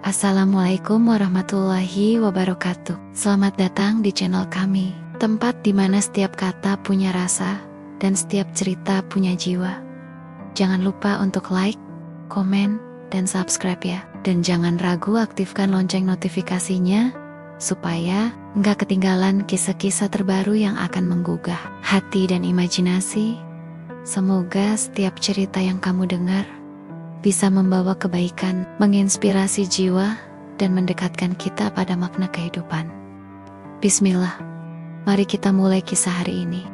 Assalamualaikum warahmatullahi wabarakatuh. Selamat datang di channel kami, tempat di mana setiap kata punya rasa dan setiap cerita punya jiwa. Jangan lupa untuk like, komen, dan subscribe ya. Dan jangan ragu aktifkan lonceng notifikasinya supaya nggak ketinggalan kisah-kisah terbaru yang akan menggugah hati dan imajinasi. Semoga setiap cerita yang kamu dengar bisa membawa kebaikan, menginspirasi jiwa, dan mendekatkan kita pada makna kehidupan. Bismillah, mari kita mulai kisah hari ini.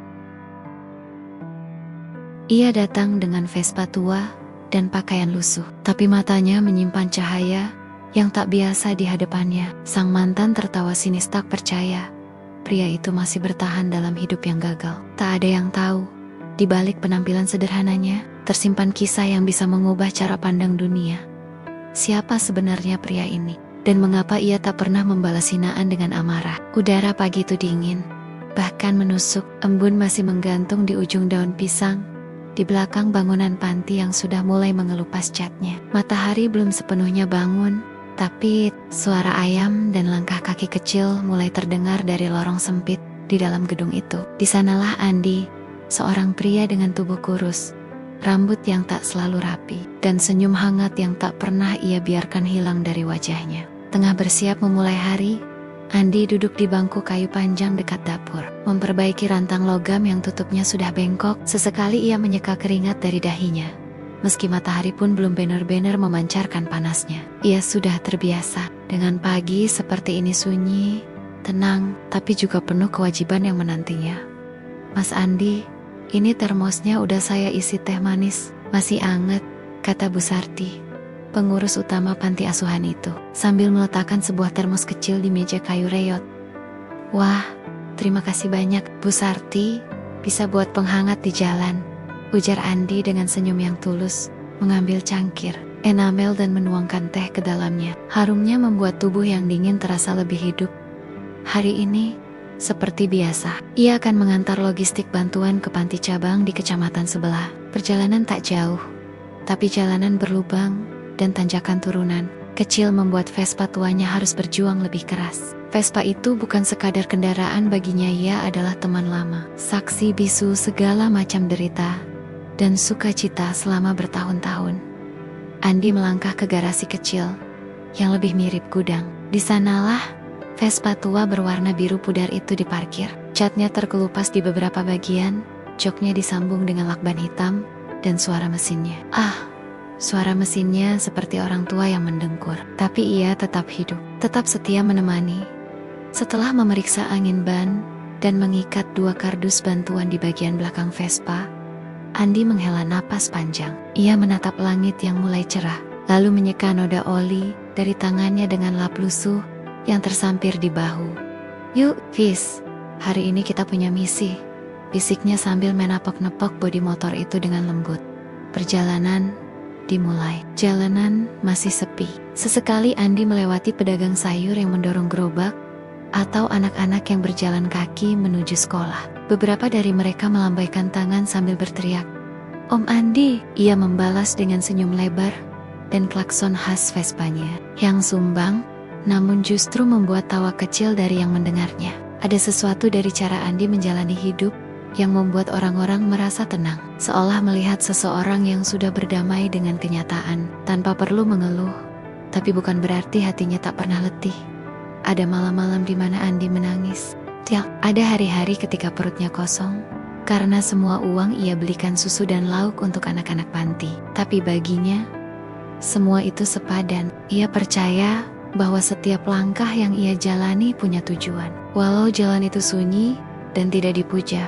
Ia datang dengan Vespa tua dan pakaian lusuh, tapi matanya menyimpan cahaya yang tak biasa di hadapannya. Sang mantan tertawa sinis tak percaya, pria itu masih bertahan dalam hidup yang gagal. Tak ada yang tahu, di balik penampilan sederhananya, tersimpan kisah yang bisa mengubah cara pandang dunia. Siapa sebenarnya pria ini? Dan mengapa ia tak pernah membalas hinaan dengan amarah? Udara pagi itu dingin, bahkan menusuk. Embun masih menggantung di ujung daun pisang, di belakang bangunan panti yang sudah mulai mengelupas catnya. Matahari belum sepenuhnya bangun, tapi suara ayam dan langkah kaki kecil mulai terdengar dari lorong sempit di dalam gedung itu. Di sanalah Andi, seorang pria dengan tubuh kurus, rambut yang tak selalu rapi, dan senyum hangat yang tak pernah ia biarkan hilang dari wajahnya. Tengah bersiap memulai hari, Andi duduk di bangku kayu panjang dekat dapur, memperbaiki rantang logam yang tutupnya sudah bengkok. Sesekali ia menyeka keringat dari dahinya. Meski matahari pun belum benar-benar memancarkan panasnya, ia sudah terbiasa dengan pagi seperti ini, sunyi, tenang, tapi juga penuh kewajiban yang menantinya. Mas Andi, ini termosnya udah saya isi teh manis, masih anget, kata Bu Sarti, pengurus utama panti asuhan itu, sambil meletakkan sebuah termos kecil di meja kayu reyot. Wah, terima kasih banyak, Bu Sarti, bisa buat penghangat di jalan, ujar Andi dengan senyum yang tulus, mengambil cangkir enamel dan menuangkan teh ke dalamnya. Harumnya membuat tubuh yang dingin terasa lebih hidup. Hari ini, seperti biasa, ia akan mengantar logistik bantuan ke panti cabang di kecamatan sebelah. Perjalanan tak jauh, tapi jalanan berlubang dan tanjakan turunan kecil membuat Vespa tuanya harus berjuang lebih keras. Vespa itu bukan sekadar kendaraan baginya, ia adalah teman lama, saksi bisu segala macam derita dan sukacita selama bertahun-tahun. Andi melangkah ke garasi kecil yang lebih mirip gudang. Di sanalah Vespa tua berwarna biru pudar itu diparkir. Catnya terkelupas di beberapa bagian, joknya disambung dengan lakban hitam, dan suara mesinnya. Suara mesinnya seperti orang tua yang mendengkur. Tapi ia tetap hidup, tetap setia menemani. Setelah memeriksa angin ban dan mengikat 2 kardus bantuan di bagian belakang Vespa, Andi menghela napas panjang. Ia menatap langit yang mulai cerah, lalu menyeka noda oli dari tangannya dengan lap lusuh yang tersampir di bahu. Yuk, Vis, hari ini kita punya misi, bisiknya sambil menapok-nepok bodi motor itu dengan lembut. Perjalanan dimulai. Jalanan masih sepi. Sesekali Andi melewati pedagang sayur yang mendorong gerobak, atau anak-anak yang berjalan kaki menuju sekolah. Beberapa dari mereka melambaikan tangan sambil berteriak, "Om Andi!" Ia membalas dengan senyum lebar dan klakson khas Vespanya yang sumbang, namun justru membuat tawa kecil dari yang mendengarnya. Ada sesuatu dari cara Andi menjalani hidup yang membuat orang-orang merasa tenang, seolah melihat seseorang yang sudah berdamai dengan kenyataan, tanpa perlu mengeluh. Tapi bukan berarti hatinya tak pernah letih. Ada malam-malam di mana Andi menangis. Ada hari-hari ketika perutnya kosong, karena semua uang ia belikan susu dan lauk untuk anak-anak panti. Tapi baginya, semua itu sepadan. Ia percaya bahwa setiap langkah yang ia jalani punya tujuan, walau jalan itu sunyi dan tidak dipuja.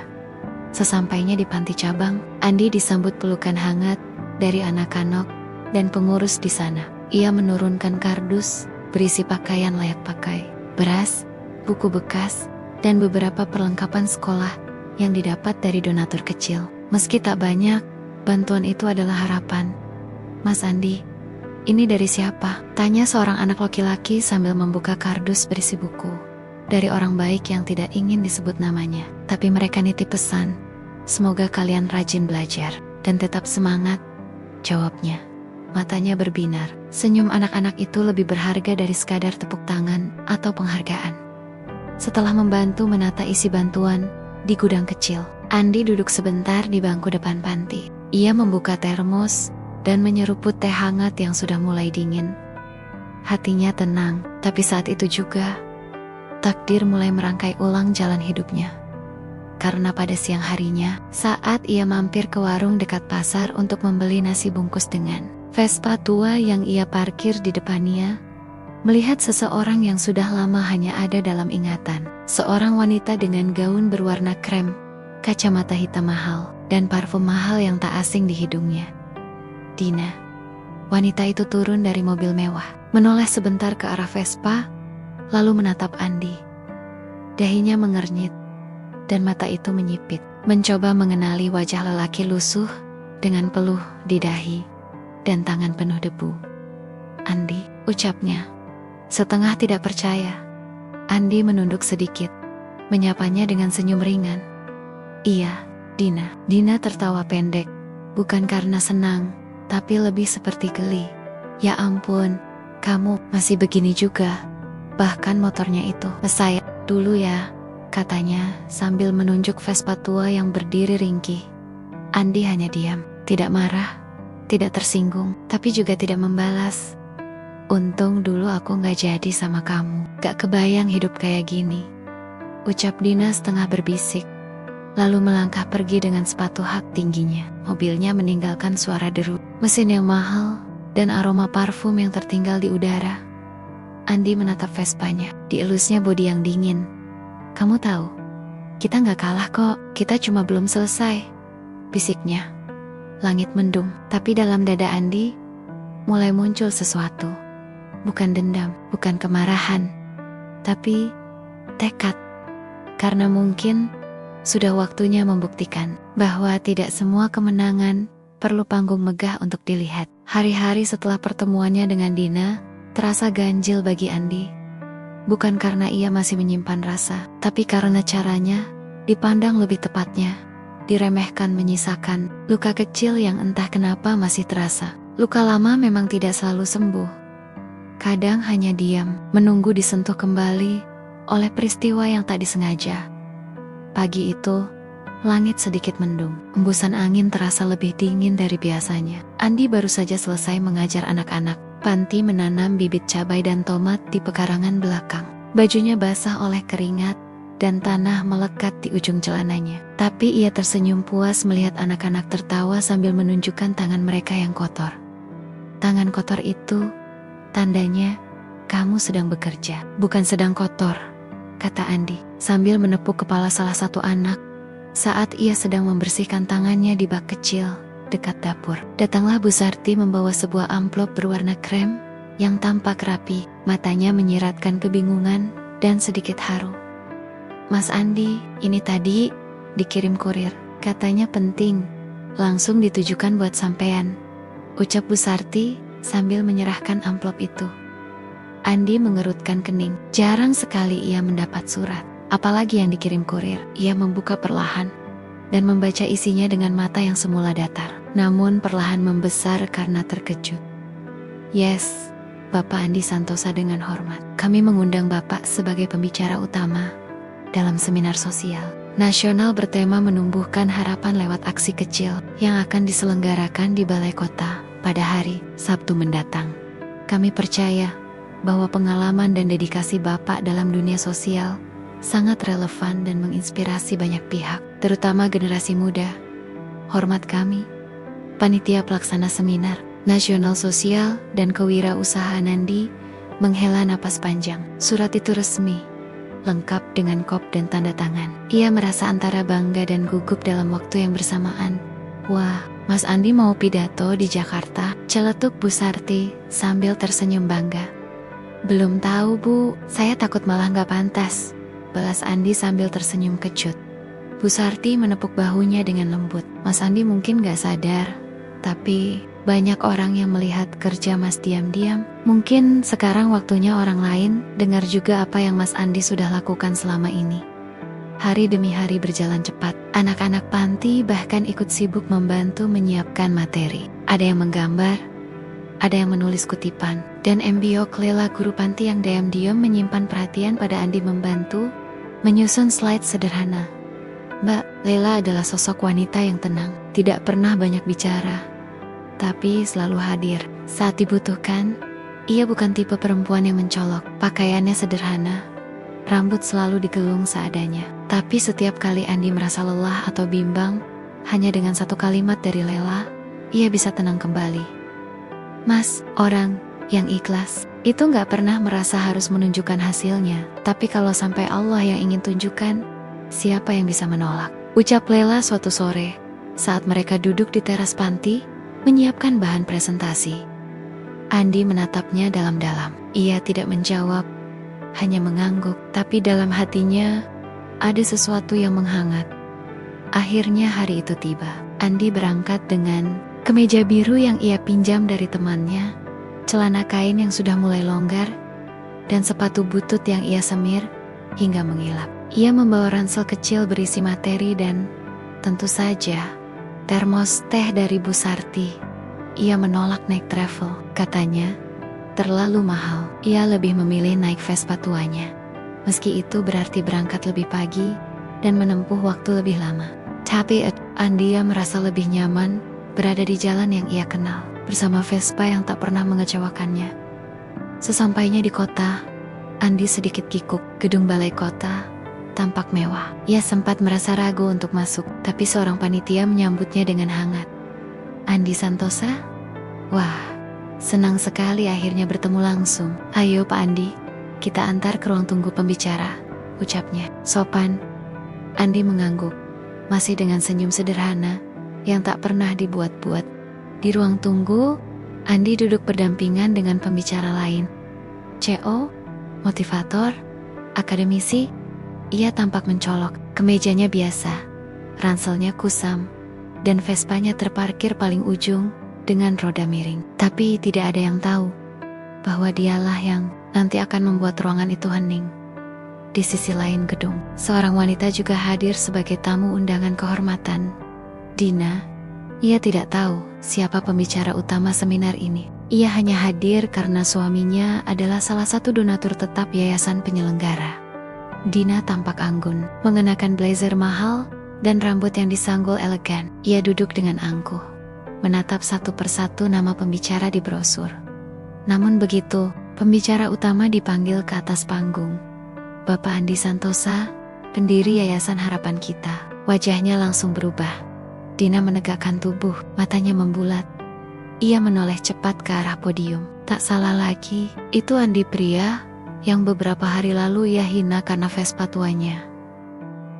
Sesampainya di panti cabang, Andi disambut pelukan hangat dari anak-anak dan pengurus di sana. Ia menurunkan kardus berisi pakaian layak pakai, beras, buku bekas, dan beberapa perlengkapan sekolah yang didapat dari donatur kecil. Meski tak banyak, bantuan itu adalah harapan. Mas Andi, ini dari siapa? Tanya seorang anak laki-laki sambil membuka kardus berisi buku. Dari orang baik yang tidak ingin disebut namanya. Tapi mereka nitip pesan, semoga kalian rajin belajar dan tetap semangat, jawabnya. matanya berbinar. Senyum anak-anak itu lebih berharga dari sekadar tepuk tangan atau penghargaan. Setelah membantu menata isi bantuan di gudang kecil, Andi duduk sebentar di bangku depan panti. Ia membuka termos dan menyeruput teh hangat yang sudah mulai dingin. Hatinya tenang, tapi saat itu juga takdir mulai merangkai ulang jalan hidupnya. Karena pada siang harinya, saat ia mampir ke warung dekat pasar untuk membeli nasi bungkus dengan Vespa tua yang ia parkir di depannya, melihat seseorang yang sudah lama hanya ada dalam ingatan. Seorang wanita dengan gaun berwarna krem, kacamata hitam mahal, dan parfum mahal yang tak asing di hidungnya. Dina. Wanita itu turun dari mobil mewah, menoleh sebentar ke arah Vespa, lalu menatap Andi. Dahinya mengernyit, dan mata itu menyipit, mencoba mengenali wajah lelaki lusuh dengan peluh di dahi dan tangan penuh debu. "Andi," ucapnya. Setengah tidak percaya, Andi menunduk sedikit, menyapanya dengan senyum ringan. "Iya, Dina." Dina tertawa pendek, bukan karena senang, tapi lebih seperti geli. "Ya ampun, kamu masih begini juga. Bahkan motornya itu saya dulu ya," katanya sambil menunjuk Vespa tua yang berdiri ringkih. Andi hanya diam, tidak marah, tidak tersinggung, tapi juga tidak membalas. "Untung dulu aku gak jadi sama kamu. Gak kebayang hidup kayak gini," ucap Dina setengah berbisik, lalu melangkah pergi dengan sepatu hak tingginya. Mobilnya meninggalkan suara deru, mesin yang mahal, dan aroma parfum yang tertinggal di udara. Andi menatap Vespanya, dielusnya bodi yang dingin. "Kamu tahu, kita gak kalah kok, kita cuma belum selesai," bisiknya. Langit mendung, tapi dalam dada Andi mulai muncul sesuatu. Bukan dendam, bukan kemarahan, tapi tekad. Karena mungkin sudah waktunya membuktikan bahwa tidak semua kemenangan perlu panggung megah untuk dilihat. Hari-hari setelah pertemuannya dengan Dina terasa ganjil bagi Andi. Bukan karena ia masih menyimpan rasa, tapi karena caranya dipandang lebih tepatnya, diremehkan menyisakan luka kecil yang entah kenapa masih terasa. Luka lama memang tidak selalu sembuh. Kadang hanya diam, menunggu disentuh kembali oleh peristiwa yang tak disengaja. Pagi itu, langit sedikit mendung. Embusan angin terasa lebih dingin dari biasanya. Andi baru saja selesai mengajar anak-anak panti menanam bibit cabai dan tomat di pekarangan belakang. Bajunya basah oleh keringat dan tanah melekat di ujung celananya. Tapi ia tersenyum puas melihat anak-anak tertawa sambil menunjukkan tangan mereka yang kotor. Tangan kotor itu tandanya kamu sedang bekerja, bukan sedang kotor, kata Andi sambil menepuk kepala salah satu anak saat ia sedang membersihkan tangannya di bak kecil dekat dapur. Datanglah Bu Sarti membawa sebuah amplop berwarna krem yang tampak rapi, matanya menyiratkan kebingungan dan sedikit haru. "Mas Andi, ini tadi dikirim kurir, katanya penting, langsung ditujukan buat sampean," ucap Bu Sarti sambil menyerahkan amplop itu. Andi mengerutkan kening. Jarang sekali ia mendapat surat, apalagi yang dikirim kurir. Ia membuka perlahan dan membaca isinya dengan mata yang semula datar, namun perlahan membesar karena terkejut. "Yes, Bapak Andi Santosa, dengan hormat. Kami mengundang Bapak sebagai pembicara utama dalam seminar sosial nasional bertema menumbuhkan harapan lewat aksi kecil yang akan diselenggarakan di Balai Kota pada hari Sabtu mendatang. Kami percaya bahwa pengalaman dan dedikasi Bapak dalam dunia sosial sangat relevan dan menginspirasi banyak pihak, terutama generasi muda. Hormat kami, Panitia Pelaksana Seminar Nasional Sosial dan Kewirausahaan." Andi menghela napas panjang. Surat itu resmi, lengkap dengan kop dan tanda tangan. Ia merasa antara bangga dan gugup dalam waktu yang bersamaan. "Wah, Mas Andi mau pidato di Jakarta?" celetuk Bu Sarti sambil tersenyum bangga. "Belum tahu Bu, saya takut malah gak pantas," balas Andi sambil tersenyum kecut. Bu Sarti menepuk bahunya dengan lembut. "Mas Andi mungkin gak sadar, tapi banyak orang yang melihat kerja Mas diam-diam. Mungkin sekarang waktunya orang lain dengar juga apa yang Mas Andi sudah lakukan selama ini." Hari demi hari berjalan cepat. Anak-anak panti bahkan ikut sibuk membantu menyiapkan materi. Ada yang menggambar, ada yang menulis kutipan. Dan Mbiok Lela guru panti yang diam-diam menyimpan perhatian pada Andi membantu menyusun slide sederhana. Mbak Lela adalah sosok wanita yang tenang, tidak pernah banyak bicara, tapi selalu hadir saat dibutuhkan. Ia bukan tipe perempuan yang mencolok, pakaiannya sederhana, rambut selalu digelung seadanya. Tapi setiap kali Andi merasa lelah atau bimbang, hanya dengan satu kalimat dari Lela, ia bisa tenang kembali. Mas, orang yang ikhlas itu gak pernah merasa harus menunjukkan hasilnya. Tapi kalau sampai Allah yang ingin tunjukkan, siapa yang bisa menolak? Ucap Lela suatu sore, saat mereka duduk di teras panti, menyiapkan bahan presentasi. Andi menatapnya dalam-dalam. Ia tidak menjawab, hanya mengangguk. Tapi dalam hatinya, ada sesuatu yang menghangat. Akhirnya hari itu tiba. Andi berangkat dengan kemeja biru yang ia pinjam dari temannya, celana kain yang sudah mulai longgar, dan sepatu butut yang ia semir hingga mengilap. Ia membawa ransel kecil berisi materi dan, tentu saja, termos teh dari Bu Sarti. Ia menolak naik travel, katanya, terlalu mahal. Ia lebih memilih naik Vespa tuanya. Meski itu berarti berangkat lebih pagi dan menempuh waktu lebih lama. Tapi Andia merasa lebih nyaman berada di jalan yang ia kenal, bersama Vespa yang tak pernah mengecewakannya. Sesampainya di kota, Andi sedikit kikuk. Gedung balai kota tampak mewah. Ia sempat merasa ragu untuk masuk, tapi seorang panitia menyambutnya dengan hangat. Andi Santosa? Wah, senang sekali akhirnya bertemu langsung. Ayo Pak Andi, kita antar ke ruang tunggu pembicara, ucapnya. Sopan. Andi mengangguk, masih dengan senyum sederhana yang tak pernah dibuat-buat. Di ruang tunggu, Andi duduk berdampingan dengan pembicara lain. CO, motivator, akademisi. Ia tampak mencolok, kemejanya biasa, ranselnya kusam, dan Vespanya terparkir paling ujung dengan roda miring. Tapi tidak ada yang tahu bahwa dialah yang nanti akan membuat ruangan itu hening. Di sisi lain gedung, seorang wanita juga hadir sebagai tamu undangan kehormatan. Dina. Ia tidak tahu siapa pembicara utama seminar ini. Ia hanya hadir karena suaminya adalah salah satu donatur tetap yayasan penyelenggara. Dina tampak anggun, mengenakan blazer mahal dan rambut yang disanggul elegan. Ia duduk dengan angkuh, menatap satu persatu nama pembicara di brosur. Namun begitu, pembicara utama dipanggil ke atas panggung. Bapak Andi Santosa, pendiri Yayasan Harapan Kita. Wajahnya langsung berubah. Dina menegakkan tubuh, matanya membulat. Ia menoleh cepat ke arah podium. Tak salah lagi, itu Andi pria yang beberapa hari lalu ia hina karena Vespa tuanya.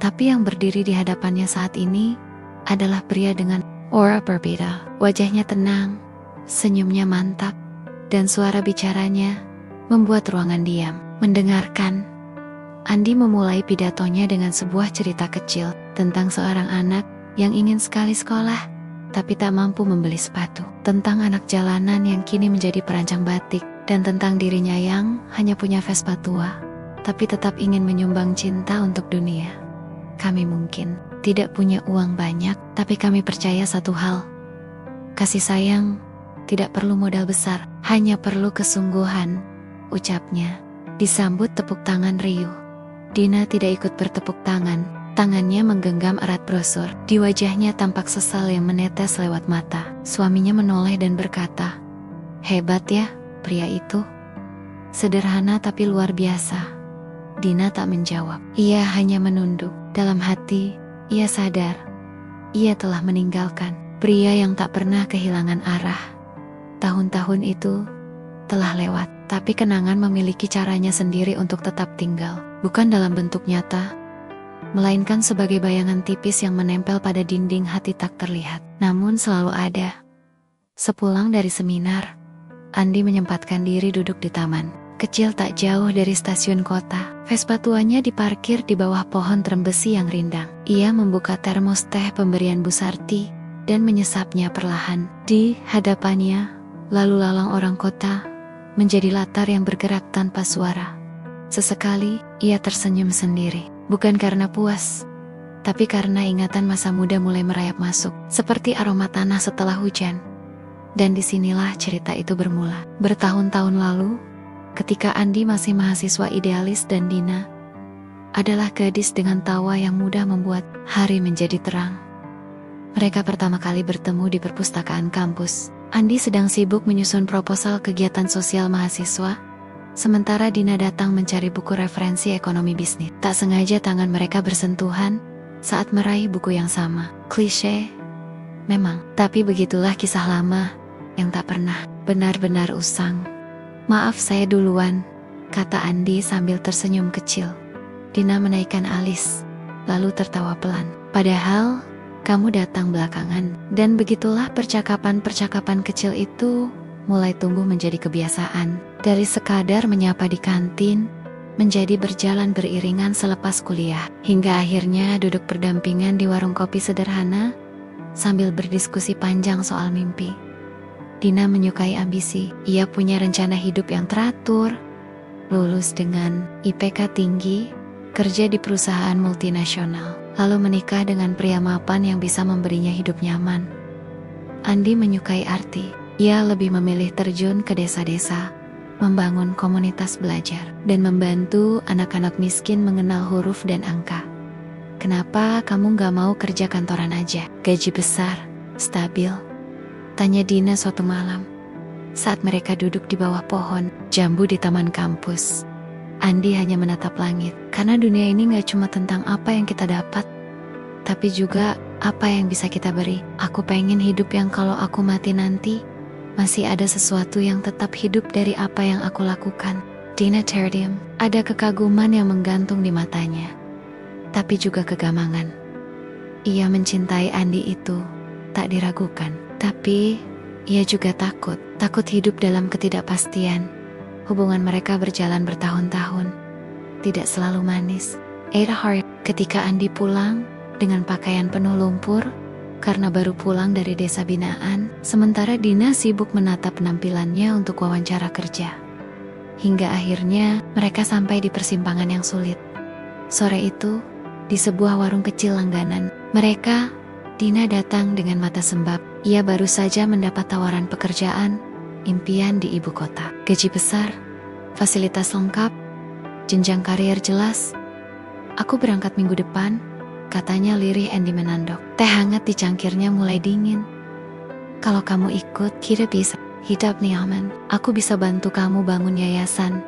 Tapi yang berdiri di hadapannya saat ini adalah pria dengan aura berbeda. Wajahnya tenang, senyumnya mantap, dan suara bicaranya membuat ruangan diam. Mendengarkan, Andi memulai pidatonya dengan sebuah cerita kecil tentang seorang anak yang ingin sekali sekolah, tapi tak mampu membeli sepatu. Tentang anak jalanan yang kini menjadi perancang batik, dan tentang dirinya yang hanya punya Vespa tua, tapi tetap ingin menyumbang cinta untuk dunia. Kami mungkin tidak punya uang banyak, tapi kami percaya satu hal. Kasih sayang tidak perlu modal besar, hanya perlu kesungguhan, ucapnya. Disambut tepuk tangan riuh. Dina tidak ikut bertepuk tangan, tangannya menggenggam erat brosur. Di wajahnya tampak sesal yang menetes lewat mata. Suaminya menoleh dan berkata, "Hebat ya, pria itu. Sederhana tapi luar biasa." Dina tak menjawab. Ia hanya menunduk. Dalam hati, ia sadar ia telah meninggalkan pria yang tak pernah kehilangan arah. Tahun-tahun itu telah lewat, tapi kenangan memiliki caranya sendiri untuk tetap tinggal. Bukan dalam bentuk nyata, melainkan sebagai bayangan tipis yang menempel pada dinding hati tak terlihat, namun selalu ada. Sepulang dari seminar, Andi menyempatkan diri duduk di taman kecil tak jauh dari stasiun kota. Vespa tuanya diparkir di bawah pohon trembesi yang rindang. Ia membuka termos teh pemberian Bu Sarti dan menyesapnya perlahan. Di hadapannya, lalu lalang orang kota menjadi latar yang bergerak tanpa suara. Sesekali, ia tersenyum sendiri. Bukan karena puas, tapi karena ingatan masa muda mulai merayap masuk, seperti aroma tanah setelah hujan. Dan disinilah cerita itu bermula. Bertahun-tahun lalu, ketika Andi masih mahasiswa idealis dan Dina adalah gadis dengan tawa yang mudah membuat hari menjadi terang. Mereka pertama kali bertemu di perpustakaan kampus. Andi sedang sibuk menyusun proposal kegiatan sosial mahasiswa, sementara Dina datang mencari buku referensi ekonomi bisnis. Tak sengaja tangan mereka bersentuhan saat meraih buku yang sama. Klise, memang, tapi begitulah kisah lama yang tak pernah benar-benar usang. "Maaf saya duluan," kata Andi sambil tersenyum kecil. Dina menaikkan alis, lalu tertawa pelan. "Padahal kamu datang belakangan." Dan begitulah percakapan-percakapan kecil itu mulai tumbuh menjadi kebiasaan. Dari sekadar menyapa di kantin, menjadi berjalan beriringan selepas kuliah, hingga akhirnya duduk berdampingan di warung kopi sederhana sambil berdiskusi panjang soal mimpi. Dina menyukai ambisi. Ia punya rencana hidup yang teratur, lulus dengan IPK tinggi, kerja di perusahaan multinasional, lalu menikah dengan pria mapan yang bisa memberinya hidup nyaman. Andi menyukai arti. Ia lebih memilih terjun ke desa-desa, membangun komunitas belajar, dan membantu anak-anak miskin mengenal huruf dan angka. "Kenapa kamu gak mau kerja kantoran aja? Gaji besar, stabil?" tanya Dina suatu malam, saat mereka duduk di bawah pohon jambu di taman kampus. Andi hanya menatap langit, karena dunia ini gak cuma tentang apa yang kita dapat, tapi juga apa yang bisa kita beri. "Aku pengen hidup yang kalau aku mati nanti, masih ada sesuatu yang tetap hidup dari apa yang aku lakukan." Dina terdiam, ada kekaguman yang menggantung di matanya, tapi juga kegamangan. Ia mencintai Andi itu tak diragukan. Tapi, ia juga takut hidup dalam ketidakpastian. Hubungan mereka berjalan bertahun-tahun, tidak selalu manis. Ketika Andi pulang dengan pakaian penuh lumpur, karena baru pulang dari desa binaan, sementara Dina sibuk menata penampilannya untuk wawancara kerja. Hingga akhirnya, mereka sampai di persimpangan yang sulit. Sore itu, di sebuah warung kecil langganan, Dina datang dengan mata sembab. Ia baru saja mendapat tawaran pekerjaan impian di ibu kota. Gaji besar, fasilitas lengkap, jenjang karier jelas. "Aku berangkat minggu depan," katanya lirih Andi menandok. Teh hangat di cangkirnya mulai dingin. "Kalau kamu ikut, kita bisa hidup nyaman. Aku bisa bantu kamu bangun yayasan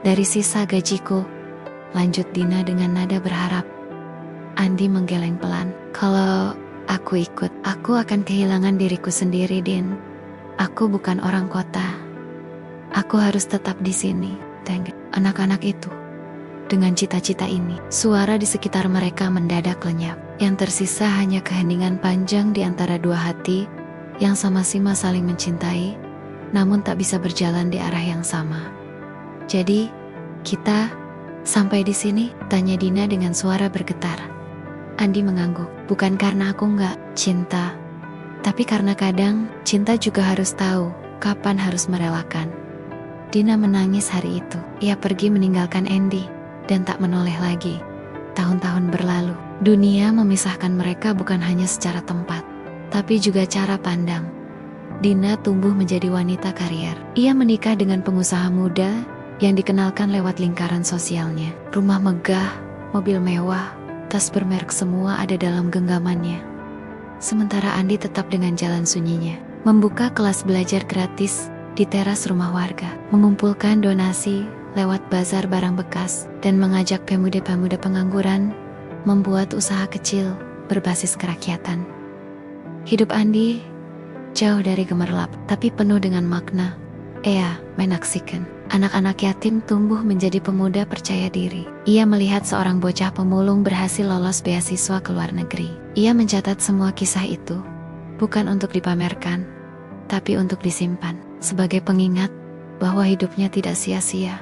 dari sisa gajiku," lanjut Dina dengan nada berharap. Andi menggeleng pelan. "Kalau aku ikut, aku akan kehilangan diriku sendiri, Din. Aku bukan orang kota. Aku harus tetap di sini." Dan anak-anak itu, dengan cita-cita ini, suara di sekitar mereka mendadak lenyap. Yang tersisa hanya keheningan panjang di antara dua hati yang sama-sama saling mencintai, namun tak bisa berjalan di arah yang sama. "Jadi, kita sampai di sini?" tanya Dina dengan suara bergetar. Andi mengangguk. "Bukan karena aku nggak cinta, tapi karena kadang cinta juga harus tahu kapan harus merelakan." Dina menangis hari itu. Ia pergi meninggalkan Andi dan tak menoleh lagi. Tahun-tahun berlalu. Dunia memisahkan mereka bukan hanya secara tempat, tapi juga cara pandang. Dina tumbuh menjadi wanita karier. Ia menikah dengan pengusaha muda yang dikenalkan lewat lingkaran sosialnya. Rumah megah, mobil mewah, tas bermerek semua ada dalam genggamannya. Sementara Andi tetap dengan jalan sunyinya, membuka kelas belajar gratis di teras rumah warga, mengumpulkan donasi lewat bazar barang bekas, dan mengajak pemuda-pemuda pengangguran membuat usaha kecil berbasis kerakyatan. Hidup Andi jauh dari gemerlap, tapi penuh dengan makna. Ia menyaksikan anak-anak yatim tumbuh menjadi pemuda percaya diri. Ia melihat seorang bocah pemulung berhasil lolos beasiswa ke luar negeri. Ia mencatat semua kisah itu, bukan untuk dipamerkan, tapi untuk disimpan, sebagai pengingat bahwa hidupnya tidak sia-sia.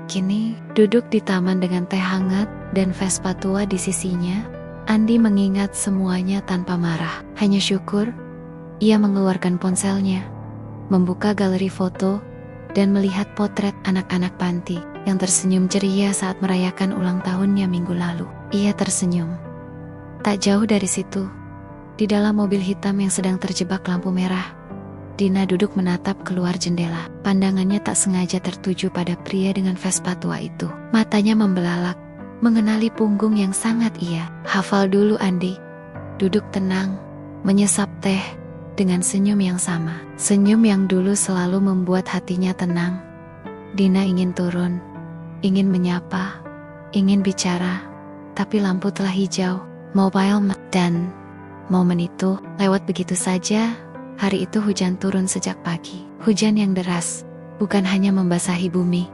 Kini, duduk di taman dengan teh hangat dan Vespa tua di sisinya, Andi mengingat semuanya tanpa marah. Hanya syukur, ia mengeluarkan ponselnya, membuka galeri foto, dan melihat potret anak-anak panti yang tersenyum ceria saat merayakan ulang tahunnya minggu lalu. Ia tersenyum. Tak jauh dari situ, di dalam mobil hitam yang sedang terjebak lampu merah, Dina duduk menatap keluar jendela. Pandangannya tak sengaja tertuju pada pria dengan Vespa tua itu. Matanya membelalak, mengenali punggung yang sangat ia hafal dulu. Andi duduk tenang, menyesap teh dengan senyum yang sama. Senyum yang dulu selalu membuat hatinya tenang. Dina ingin turun, ingin menyapa, ingin bicara, tapi lampu telah hijau, dan momen itu lewat begitu saja. Hari itu hujan turun sejak pagi. Hujan yang deras, bukan hanya membasahi bumi,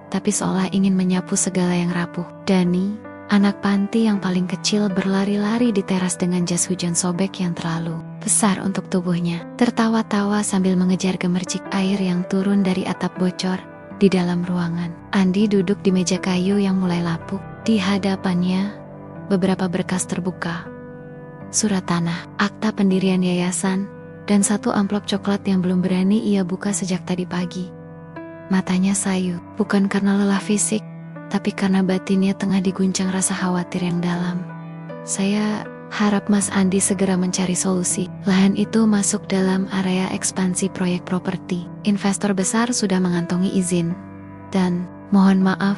tapi seolah ingin menyapu segala yang rapuh. Dani, anak panti yang paling kecil, berlari-lari di teras dengan jas hujan sobek yang terlalu besar untuk tubuhnya. Tertawa-tawa sambil mengejar gemercik air yang turun dari atap bocor di dalam ruangan. Andi duduk di meja kayu yang mulai lapuk. Di hadapannya, beberapa berkas terbuka. Surat tanah, akta pendirian yayasan, dan satu amplop coklat yang belum berani ia buka sejak tadi pagi. Matanya sayu, bukan karena lelah fisik, tapi karena batinnya tengah diguncang rasa khawatir yang dalam. Saya harap Mas Andi segera mencari solusi. Lahan itu masuk dalam area ekspansi proyek properti. Investor besar sudah mengantongi izin. Dan, mohon maaf,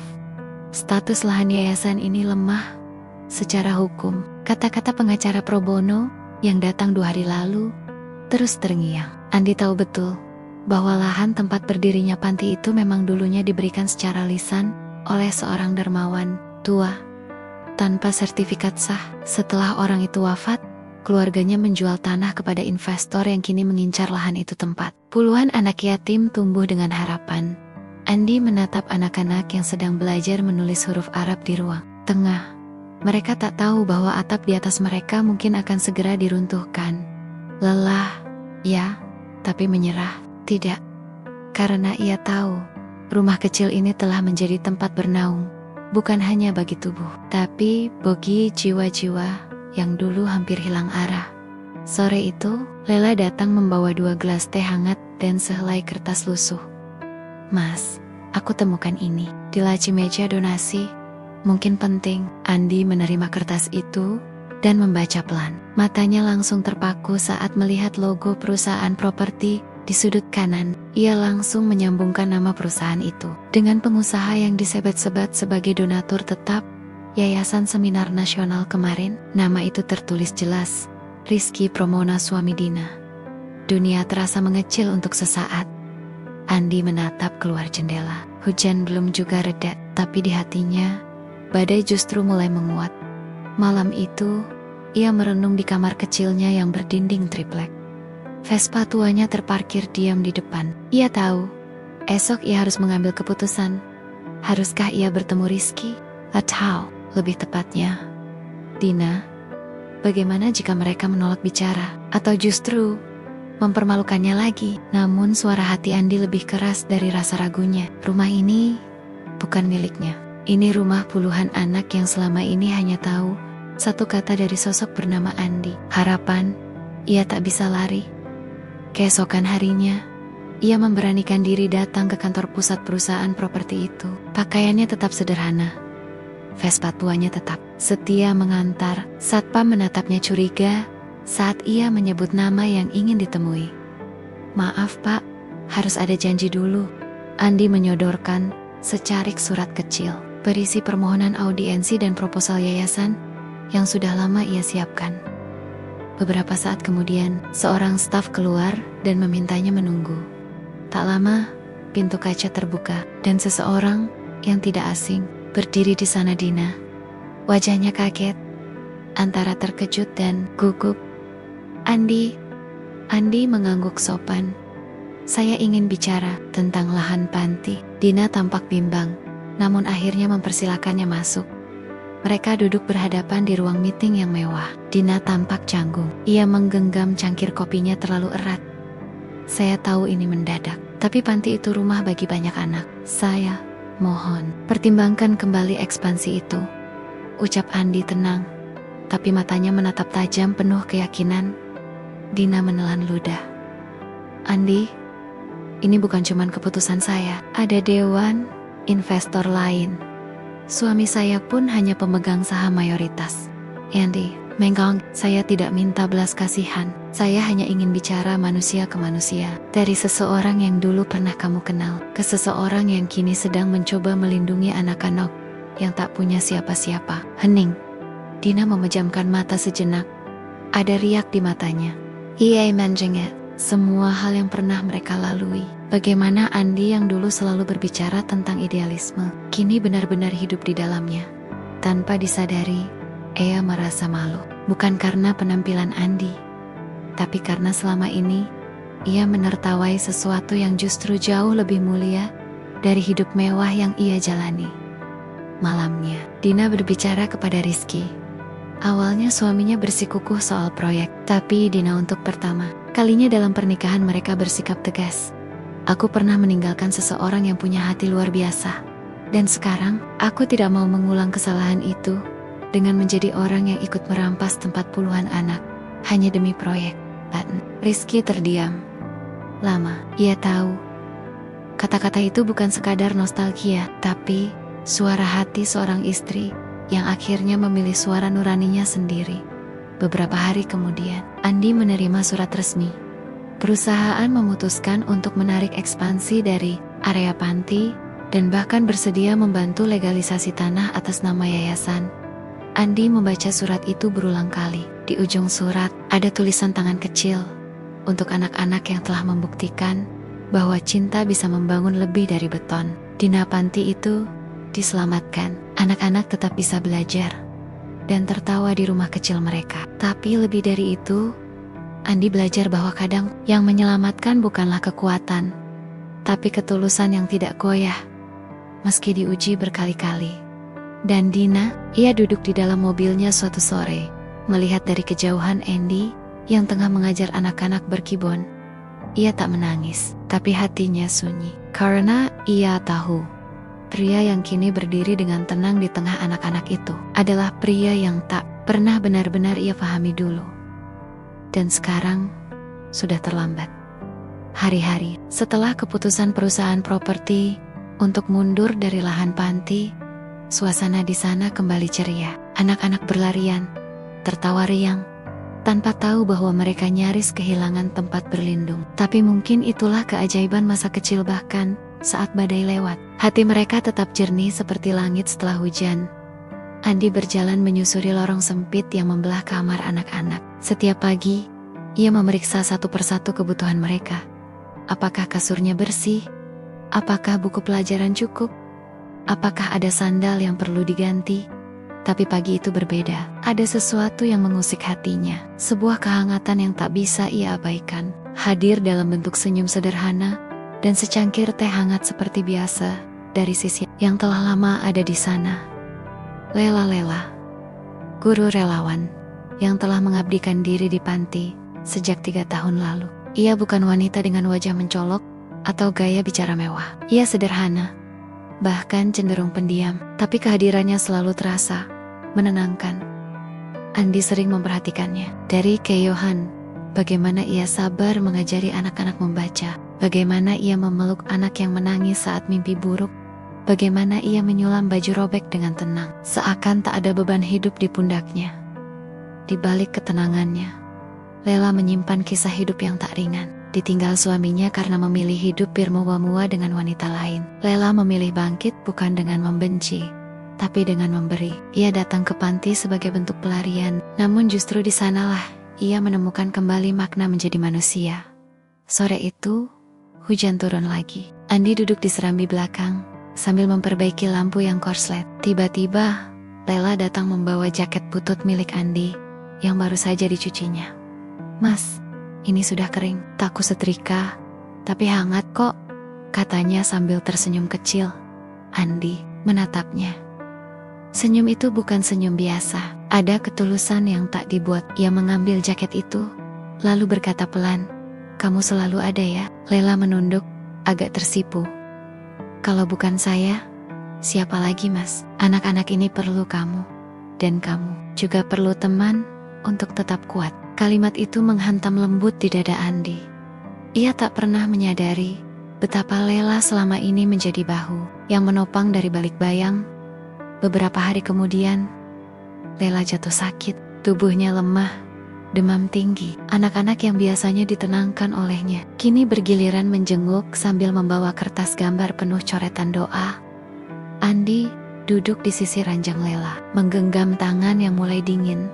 status lahan yayasan ini lemah secara hukum. Kata-kata pengacara pro bono yang datang 2 hari lalu terus terngiang. Andi tahu betul bahwa lahan tempat berdirinya panti itu memang dulunya diberikan secara lisan oleh seorang dermawan tua tanpa sertifikat sah. Setelah orang itu wafat, keluarganya menjual tanah kepada investor yang kini mengincar lahan itu tempat. Puluhan anak yatim tumbuh dengan harapan. Andi menatap anak-anak yang sedang belajar menulis huruf Arab di ruang tengah. Mereka tak tahu bahwa atap di atas mereka mungkin akan segera diruntuhkan. Lelah, ya, tapi menyerah, tidak. Karena ia tahu, rumah kecil ini telah menjadi tempat bernaung, bukan hanya bagi tubuh, tapi bagi jiwa-jiwa yang dulu hampir hilang arah. Sore itu, Lela datang membawa 2 gelas teh hangat dan sehelai kertas lusuh. Mas, aku temukan ini di laci meja donasi. Mungkin penting. Andi menerima kertas itu dan membaca pelan. Matanya langsung terpaku saat melihat logo perusahaan properti di sudut kanan. Ia langsung menyambungkan nama perusahaan itu dengan pengusaha yang disebut-sebut sebagai donatur tetap Yayasan Seminar Nasional kemarin. Nama itu tertulis jelas, Rizky Promona suami Dina. Dunia terasa mengecil untuk sesaat. Andi menatap keluar jendela. Hujan belum juga reda, tapi di hatinya badai justru mulai menguat. Malam itu, ia merenung di kamar kecilnya yang berdinding triplek. Vespa tuanya terparkir diam di depan. Ia tahu, esok ia harus mengambil keputusan. Haruskah ia bertemu Rizky? Atau, lebih tepatnya, Dina? Bagaimana jika mereka menolak bicara? Atau justru mempermalukannya lagi? Namun suara hati Andi lebih keras dari rasa ragunya. Rumah ini bukan miliknya. Ini rumah puluhan anak yang selama ini hanya tahu satu kata dari sosok bernama Andi. Harapan, ia tak bisa lari. Keesokan harinya, ia memberanikan diri datang ke kantor pusat perusahaan properti itu. Pakaiannya tetap sederhana. Vespa tuanya tetap setia mengantar. Satpam menatapnya curiga saat ia menyebut nama yang ingin ditemui. Maaf Pak, harus ada janji dulu. Andi menyodorkan secarik surat kecil berisi permohonan audiensi dan proposal yayasan yang sudah lama ia siapkan. Beberapa saat kemudian, seorang staf keluar dan memintanya menunggu. Tak lama, pintu kaca terbuka dan seseorang yang tidak asing berdiri di sana. Dina. Wajahnya kaget, antara terkejut dan gugup. Andi mengangguk sopan. Saya ingin bicara tentang lahan panti. Dina tampak bimbang, namun akhirnya mempersilakannya masuk. Mereka duduk berhadapan di ruang meeting yang mewah. Dina tampak canggung. Ia menggenggam cangkir kopinya terlalu erat. Saya tahu ini mendadak, tapi panti itu rumah bagi banyak anak. Saya mohon, pertimbangkan kembali ekspansi itu. Ucap Andi tenang, tapi matanya menatap tajam penuh keyakinan. Dina menelan ludah. Andi, ini bukan cuma keputusan saya. Ada dewan investor lain. Suami saya pun hanya pemegang saham mayoritas. Andi, Menggong, saya tidak minta belas kasihan. Saya hanya ingin bicara manusia ke manusia. Dari seseorang yang dulu pernah kamu kenal, ke seseorang yang kini sedang mencoba melindungi anak-anak yang tak punya siapa-siapa. Hening. Dina memejamkan mata sejenak. Ada riak di matanya. Ia menjengkel semua hal yang pernah mereka lalui. Bagaimana Andi yang dulu selalu berbicara tentang idealisme, kini benar-benar hidup di dalamnya. Tanpa disadari, ia merasa malu. Bukan karena penampilan Andi, tapi karena selama ini, ia menertawai sesuatu yang justru jauh lebih mulia dari hidup mewah yang ia jalani. Malamnya, Dina berbicara kepada Rizky. Awalnya suaminya bersikukuh soal proyek, tapi Dina untuk pertama kalinya dalam pernikahan mereka bersikap tegas. Aku pernah meninggalkan seseorang yang punya hati luar biasa. Dan sekarang, aku tidak mau mengulang kesalahan itu dengan menjadi orang yang ikut merampas tempat puluhan anak hanya demi proyek. Rizky terdiam. Lama, ia tahu. Kata-kata itu bukan sekadar nostalgia, tapi suara hati seorang istri yang akhirnya memilih suara nuraninya sendiri. Beberapa hari kemudian, Andi menerima surat resmi. Perusahaan memutuskan untuk menarik ekspansi dari area panti dan bahkan bersedia membantu legalisasi tanah atas nama yayasan. Andi membaca surat itu berulang kali. Di ujung surat, ada tulisan tangan kecil untuk anak-anak yang telah membuktikan bahwa cinta bisa membangun lebih dari beton. Dina panti itu diselamatkan. Anak-anak tetap bisa belajar dan tertawa di rumah kecil mereka. Tapi lebih dari itu, Andi belajar bahwa kadang yang menyelamatkan bukanlah kekuatan, tapi ketulusan yang tidak goyah, meski diuji berkali-kali. Dan Dina, ia duduk di dalam mobilnya suatu sore, melihat dari kejauhan Andy yang tengah mengajar anak-anak berkebun. Ia tak menangis, tapi hatinya sunyi, karena ia tahu pria yang kini berdiri dengan tenang di tengah anak-anak itu adalah pria yang tak pernah benar-benar ia pahami dulu. Dan sekarang, sudah terlambat. Hari-hari setelah keputusan perusahaan properti untuk mundur dari lahan panti, suasana di sana kembali ceria. Anak-anak berlarian, tertawa riang, tanpa tahu bahwa mereka nyaris kehilangan tempat berlindung. Tapi mungkin itulah keajaiban masa kecil. Bahkan saat badai lewat, hati mereka tetap jernih seperti langit setelah hujan. Andi berjalan menyusuri lorong sempit yang membelah kamar anak-anak. Setiap pagi, ia memeriksa satu persatu kebutuhan mereka. Apakah kasurnya bersih? Apakah buku pelajaran cukup? Apakah ada sandal yang perlu diganti? Tapi pagi itu berbeda. Ada sesuatu yang mengusik hatinya. Sebuah kehangatan yang tak bisa ia abaikan. Hadir dalam bentuk senyum sederhana dan secangkir teh hangat seperti biasa dari sisi yang telah lama ada di sana. Lela, guru relawan yang telah mengabdikan diri di panti sejak 3 tahun lalu. Ia bukan wanita dengan wajah mencolok atau gaya bicara mewah. Ia sederhana, bahkan cenderung pendiam, tapi kehadirannya selalu terasa menenangkan. Andi sering memperhatikannya. Dari keyohan, bagaimana ia sabar mengajari anak-anak membaca, bagaimana ia memeluk anak yang menangis saat mimpi buruk, bagaimana ia menyulam baju robek dengan tenang, seakan tak ada beban hidup di pundaknya. Di balik ketenangannya, Lela menyimpan kisah hidup yang tak ringan. Ditinggal suaminya karena memilih hidup bermua-mua dengan wanita lain. Lela memilih bangkit bukan dengan membenci, tapi dengan memberi. Ia datang ke panti sebagai bentuk pelarian, namun justru di sanalah ia menemukan kembali makna menjadi manusia. Sore itu, hujan turun lagi. Andi duduk di serambi belakang sambil memperbaiki lampu yang korslet. Tiba-tiba, Lela datang membawa jaket butut milik Andi yang baru saja dicucinya. "Mas, ini sudah kering, tak kusetrika, tapi hangat kok," katanya sambil tersenyum kecil. Andi menatapnya. Senyum itu bukan senyum biasa, ada ketulusan yang tak dibuat. Ia mengambil jaket itu, lalu berkata pelan, "Kamu selalu ada ya." Lela menunduk, agak tersipu. "Kalau bukan saya, siapa lagi mas? Anak-anak ini perlu kamu, dan kamu juga perlu teman untuk tetap kuat." Kalimat itu menghantam lembut di dada Andi. Ia tak pernah menyadari betapa Lela selama ini menjadi bahu yang menopang dari balik bayang. Beberapa hari kemudian, Lela jatuh sakit. Tubuhnya lemah, demam tinggi. Anak-anak yang biasanya ditenangkan olehnya kini bergiliran menjenguk sambil membawa kertas gambar penuh coretan doa. Andi duduk di sisi ranjang Lela, menggenggam tangan yang mulai dingin.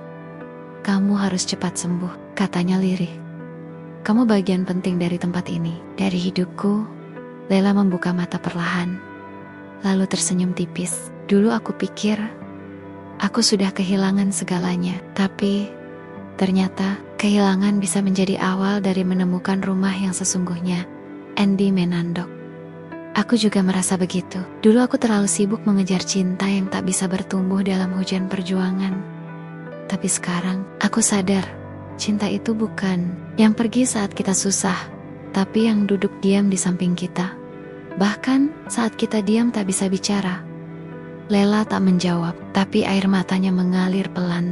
"Kamu harus cepat sembuh," katanya lirih. "Kamu bagian penting dari tempat ini, dari hidupku." Lela membuka mata perlahan, lalu tersenyum tipis. "Dulu aku pikir aku sudah kehilangan segalanya, tapi ternyata kehilangan bisa menjadi awal dari menemukan rumah yang sesungguhnya." Andi menandok. "Aku juga merasa begitu. Dulu aku terlalu sibuk mengejar cinta yang tak bisa bertumbuh dalam hujan perjuangan. Tapi sekarang aku sadar, cinta itu bukan yang pergi saat kita susah, tapi yang duduk diam di samping kita. Bahkan saat kita diam tak bisa bicara." Lela tak menjawab, tapi air matanya mengalir pelan,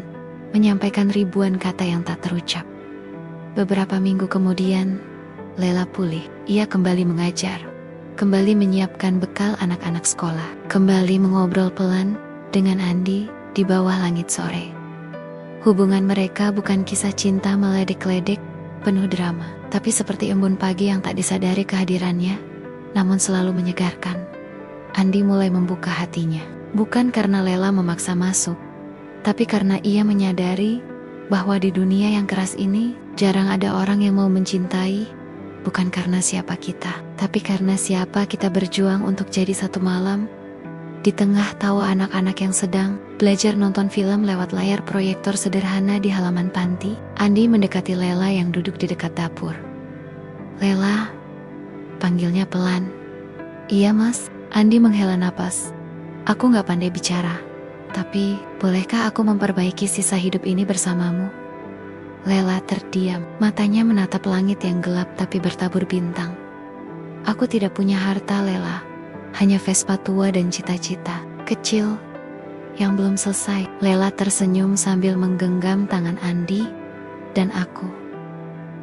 menyampaikan ribuan kata yang tak terucap. Beberapa minggu kemudian, Lela pulih. Ia kembali mengajar, kembali menyiapkan bekal anak-anak sekolah, kembali mengobrol pelan dengan Andi di bawah langit sore. Hubungan mereka bukan kisah cinta meledek-ledek penuh drama, tapi seperti embun pagi yang tak disadari kehadirannya, namun selalu menyegarkan. Andi mulai membuka hatinya, bukan karena Lela memaksa masuk, tapi karena ia menyadari bahwa di dunia yang keras ini jarang ada orang yang mau mencintai, bukan karena siapa kita, tapi karena siapa kita berjuang untuk jadi satu malam. Di tengah tawa anak-anak yang sedang belajar nonton film lewat layar proyektor sederhana di halaman panti, Andi mendekati Lela yang duduk di dekat dapur. "Lela," panggilnya pelan. "Iya mas." Andi menghela napas. "Aku gak pandai bicara, tapi bolehkah aku memperbaiki sisa hidup ini bersamamu?" Lela terdiam, matanya menatap langit yang gelap tapi bertabur bintang. "Aku tidak punya harta, Lela. Hanya Vespa tua dan cita-cita kecil yang belum selesai." Lela tersenyum sambil menggenggam tangan Andi. "Dan aku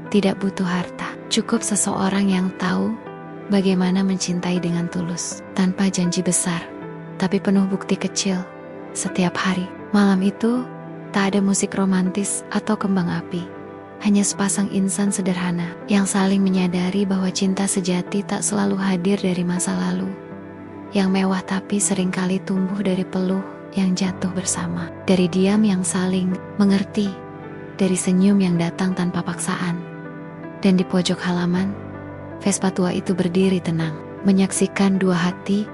tidak butuh harta. Cukup seseorang yang tahu bagaimana mencintai dengan tulus, tanpa janji besar, tapi penuh bukti kecil setiap hari." Malam itu tak ada musik romantis atau kembang api, hanya sepasang insan sederhana yang saling menyadari bahwa cinta sejati tak selalu hadir dari masa lalu, yang mewah tapi seringkali tumbuh dari peluh yang jatuh bersama, dari diam yang saling mengerti, dari senyum yang datang tanpa paksaan. Dan di pojok halaman, Vespa tua itu berdiri tenang, menyaksikan dua hati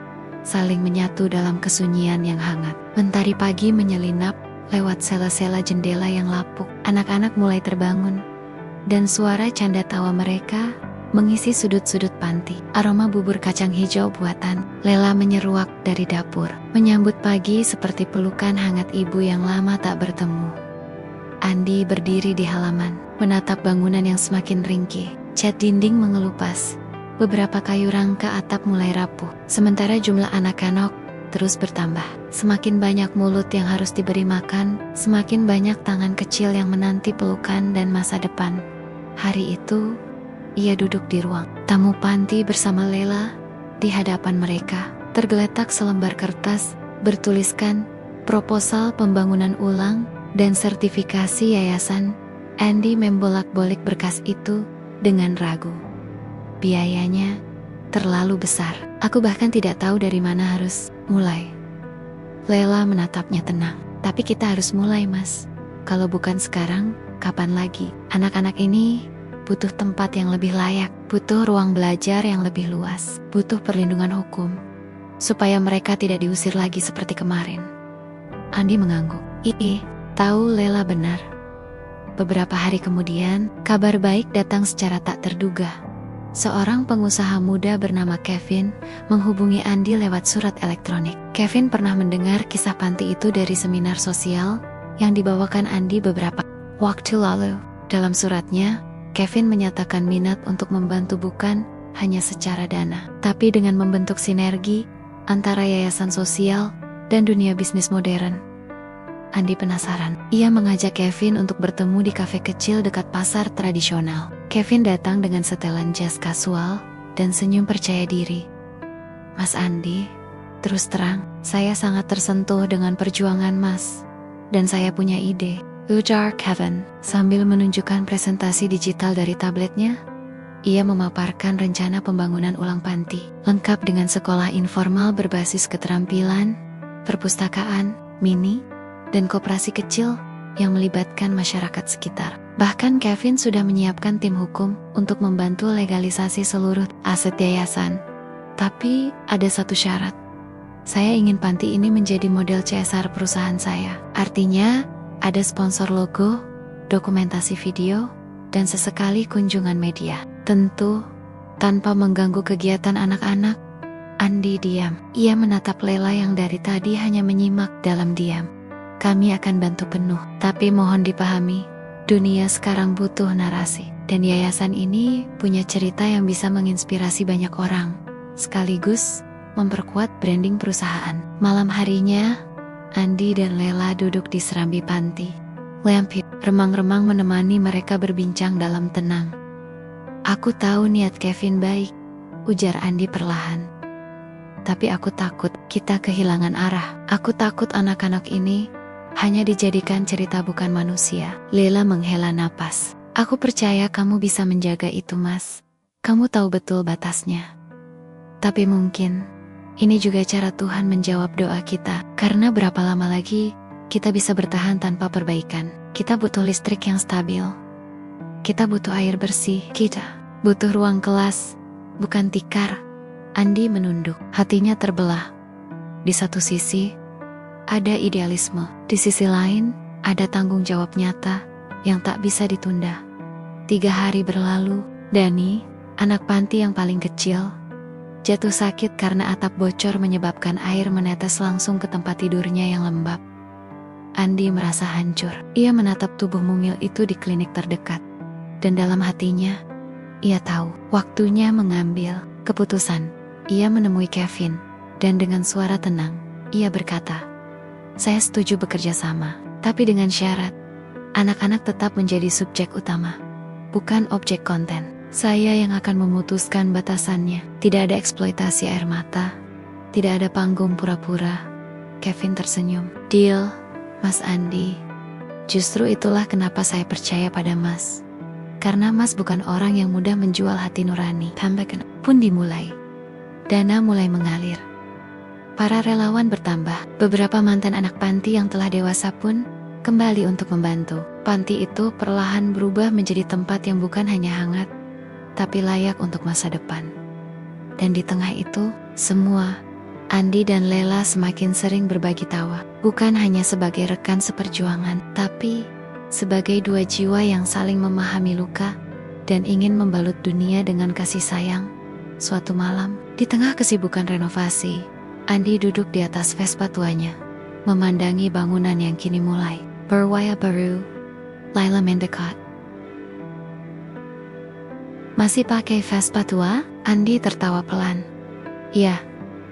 saling menyatu dalam kesunyian yang hangat. Mentari pagi menyelinap lewat sela-sela jendela yang lapuk. Anak-anak mulai terbangun, dan suara canda tawa mereka mengisi sudut-sudut panti. Aroma bubur kacang hijau buatan Lela menyeruak dari dapur, menyambut pagi seperti pelukan hangat ibu yang lama tak bertemu. Andi berdiri di halaman, menatap bangunan yang semakin ringkih. Cat dinding mengelupas, beberapa kayu rangka atap mulai rapuh, sementara jumlah anak-anak terus bertambah. Semakin banyak mulut yang harus diberi makan, semakin banyak tangan kecil yang menanti pelukan dan masa depan. Hari itu, ia duduk di ruang tamu panti bersama Lela. Di hadapan mereka, tergeletak selembar kertas bertuliskan proposal pembangunan ulang dan sertifikasi yayasan. Andi membolak-balik berkas itu dengan ragu. Biayanya terlalu besar. Aku bahkan tidak tahu dari mana harus mulai. Lela menatapnya tenang. Tapi kita harus mulai, Mas. Kalau bukan sekarang, kapan lagi? Anak-anak ini butuh tempat yang lebih layak, butuh ruang belajar yang lebih luas, butuh perlindungan hukum, supaya mereka tidak diusir lagi seperti kemarin. Andi mengangguk. Tahu Lela benar. Beberapa hari kemudian, kabar baik datang secara tak terduga. Seorang pengusaha muda bernama Kevin menghubungi Andi lewat surat elektronik. Kevin pernah mendengar kisah panti itu dari seminar sosial yang dibawakan Andi beberapa waktu lalu. Dalam suratnya, Kevin menyatakan minat untuk membantu bukan hanya secara dana, tapi dengan membentuk sinergi antara yayasan sosial dan dunia bisnis modern. Andi penasaran. Ia mengajak Kevin untuk bertemu di kafe kecil dekat pasar tradisional. Kevin datang dengan setelan jas kasual dan senyum percaya diri. Mas Andi, terus terang, saya sangat tersentuh dengan perjuangan Mas. Dan saya punya ide. ujar Kevin sambil menunjukkan presentasi digital dari tabletnya. Ia memaparkan rencana pembangunan ulang panti, lengkap dengan sekolah informal berbasis keterampilan, perpustakaan, mini, dan koperasi kecil yang melibatkan masyarakat sekitar. Bahkan Kevin sudah menyiapkan tim hukum untuk membantu legalisasi seluruh aset yayasan. Tapi ada satu syarat. Saya ingin panti ini menjadi model CSR perusahaan saya. Artinya, ada sponsor logo, dokumentasi video, dan sesekali kunjungan media. Tentu, tanpa mengganggu kegiatan anak-anak. Andi diam. Ia menatap Lela yang dari tadi hanya menyimak dalam diam. Kami akan bantu penuh, tapi mohon dipahami, dunia sekarang butuh narasi. Dan yayasan ini punya cerita yang bisa menginspirasi banyak orang, sekaligus memperkuat branding perusahaan. Malam harinya, Andi dan Lela duduk di serambi panti. Lampu remang-remang menemani mereka berbincang dalam tenang. Aku tahu niat Kevin baik, ujar Andi perlahan. Tapi aku takut kita kehilangan arah. Aku takut anak-anak ini hanya dijadikan cerita bukan manusia. Lela menghela napas. Aku percaya kamu bisa menjaga itu, Mas. Kamu tahu betul batasnya. Tapi mungkin ini juga cara Tuhan menjawab doa kita. Karena berapa lama lagi kita bisa bertahan tanpa perbaikan? Kita butuh listrik yang stabil. Kita butuh air bersih. Kita butuh ruang kelas, bukan tikar. Andi menunduk. Hatinya terbelah. Di satu sisi, ada idealisme. Di sisi lain, ada tanggung jawab nyata yang tak bisa ditunda. 3 hari berlalu, Dani, anak panti yang paling kecil, jatuh sakit karena atap bocor menyebabkan air menetes langsung ke tempat tidurnya yang lembab. Andi merasa hancur. Ia menatap tubuh mungil itu di klinik terdekat. Dan dalam hatinya, ia tahu waktunya mengambil keputusan. Ia menemui Kevin, dan dengan suara tenang, ia berkata, "Saya setuju bekerja sama, tapi dengan syarat, anak-anak tetap menjadi subjek utama, bukan objek konten. Saya yang akan memutuskan batasannya. Tidak ada eksploitasi air mata, tidak ada panggung pura-pura." Kevin tersenyum. "Deal, Mas Andi. Justru itulah kenapa saya percaya pada Mas. Karena Mas bukan orang yang mudah menjual hati nurani." Tambahkan pun dimulai. Dana mulai mengalir. Para relawan bertambah. Beberapa mantan anak panti yang telah dewasa pun kembali untuk membantu. Panti itu perlahan berubah menjadi tempat yang bukan hanya hangat, tapi layak untuk masa depan. Dan di tengah itu, semua, Andi dan Lela semakin sering berbagi tawa. Bukan hanya sebagai rekan seperjuangan, tapi sebagai dua jiwa yang saling memahami luka dan ingin membalut dunia dengan kasih sayang. Suatu malam, di tengah kesibukan renovasi, Andi duduk di atas Vespa tuanya, memandangi bangunan yang kini mulai berwaya baru. Laila mendekat. "Masih pakai Vespa tua?" Andi tertawa pelan. "Iya,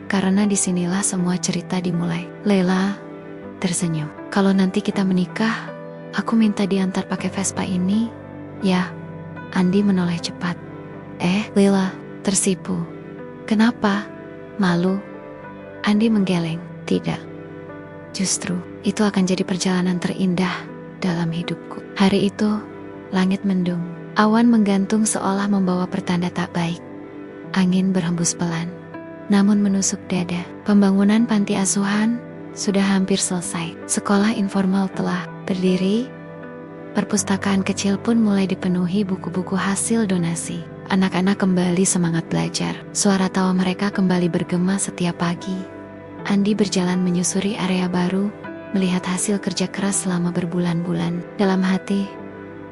karena disinilah semua cerita dimulai." Laila tersenyum. "Kalau nanti kita menikah, aku minta diantar pakai Vespa ini, ya." Andi menoleh cepat. Laila tersipu. "Kenapa? Malu?" Andi menggeleng. "Tidak. Justru, itu akan jadi perjalanan terindah dalam hidupku." Hari itu, langit mendung. Awan menggantung seolah membawa pertanda tak baik. Angin berhembus pelan, namun menusuk dada. Pembangunan panti asuhan sudah hampir selesai. Sekolah informal telah berdiri. Perpustakaan kecil pun mulai dipenuhi buku-buku hasil donasi. Anak-anak kembali semangat belajar. Suara tawa mereka kembali bergema setiap pagi. Andi berjalan menyusuri area baru, melihat hasil kerja keras selama berbulan-bulan. Dalam hati,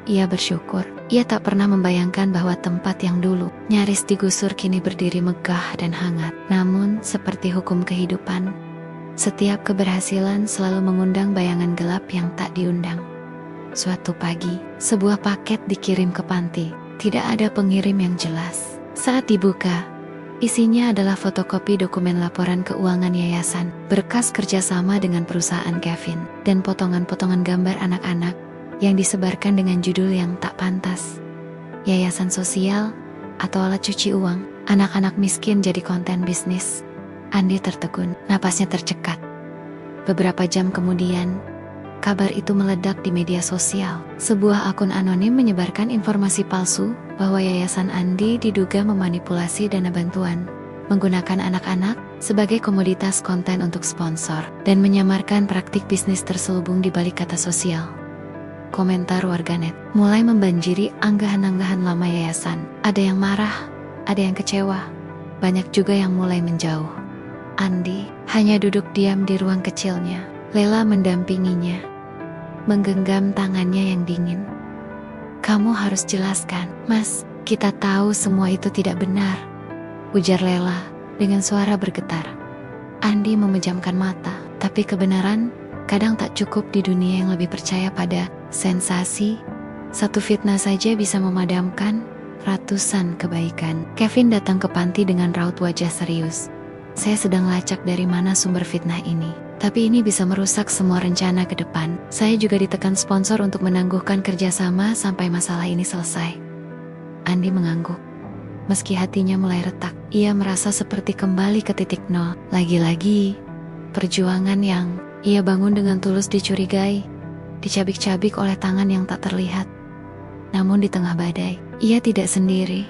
ia bersyukur. Ia tak pernah membayangkan bahwa tempat yang dulu nyaris digusur kini berdiri megah dan hangat. Namun, seperti hukum kehidupan, setiap keberhasilan selalu mengundang bayangan gelap yang tak diundang. Suatu pagi, sebuah paket dikirim ke panti. Tidak ada pengirim yang jelas. Saat dibuka, isinya adalah fotokopi dokumen laporan keuangan yayasan, berkas kerjasama dengan perusahaan Kevin, dan potongan-potongan gambar anak-anak yang disebarkan dengan judul yang tak pantas. Yayasan sosial atau alat cuci uang, anak-anak miskin jadi konten bisnis. Andi tertegun, napasnya tercekat. Beberapa jam kemudian, kabar itu meledak di media sosial. Sebuah akun anonim menyebarkan informasi palsu bahwa Yayasan Andi diduga memanipulasi dana bantuan, menggunakan anak-anak sebagai komoditas konten untuk sponsor, dan menyamarkan praktik bisnis terselubung di balik kata sosial. Komentar warganet mulai membanjiri anggahan-anggahan lama yayasan. Ada yang marah, ada yang kecewa, banyak juga yang mulai menjauh. Andi hanya duduk diam di ruang kecilnya. Lela mendampinginya, menggenggam tangannya yang dingin. "Kamu harus jelaskan, Mas, kita tahu semua itu tidak benar," ujar Lela dengan suara bergetar. Andi memejamkan mata, tapi kebenaran kadang tak cukup di dunia yang lebih percaya pada sensasi. Satu fitnah saja bisa memadamkan ratusan kebaikan. Kevin datang ke panti dengan raut wajah serius. "Saya sedang lacak dari mana sumber fitnah ini. Tapi ini bisa merusak semua rencana ke depan. Saya juga ditekan sponsor untuk menangguhkan kerjasama sampai masalah ini selesai." Andi mengangguk. Meski hatinya mulai retak, ia merasa seperti kembali ke titik nol. Lagi-lagi, perjuangan yang ia bangun dengan tulus dicurigai, dicabik-cabik oleh tangan yang tak terlihat. Namun di tengah badai, ia tidak sendiri.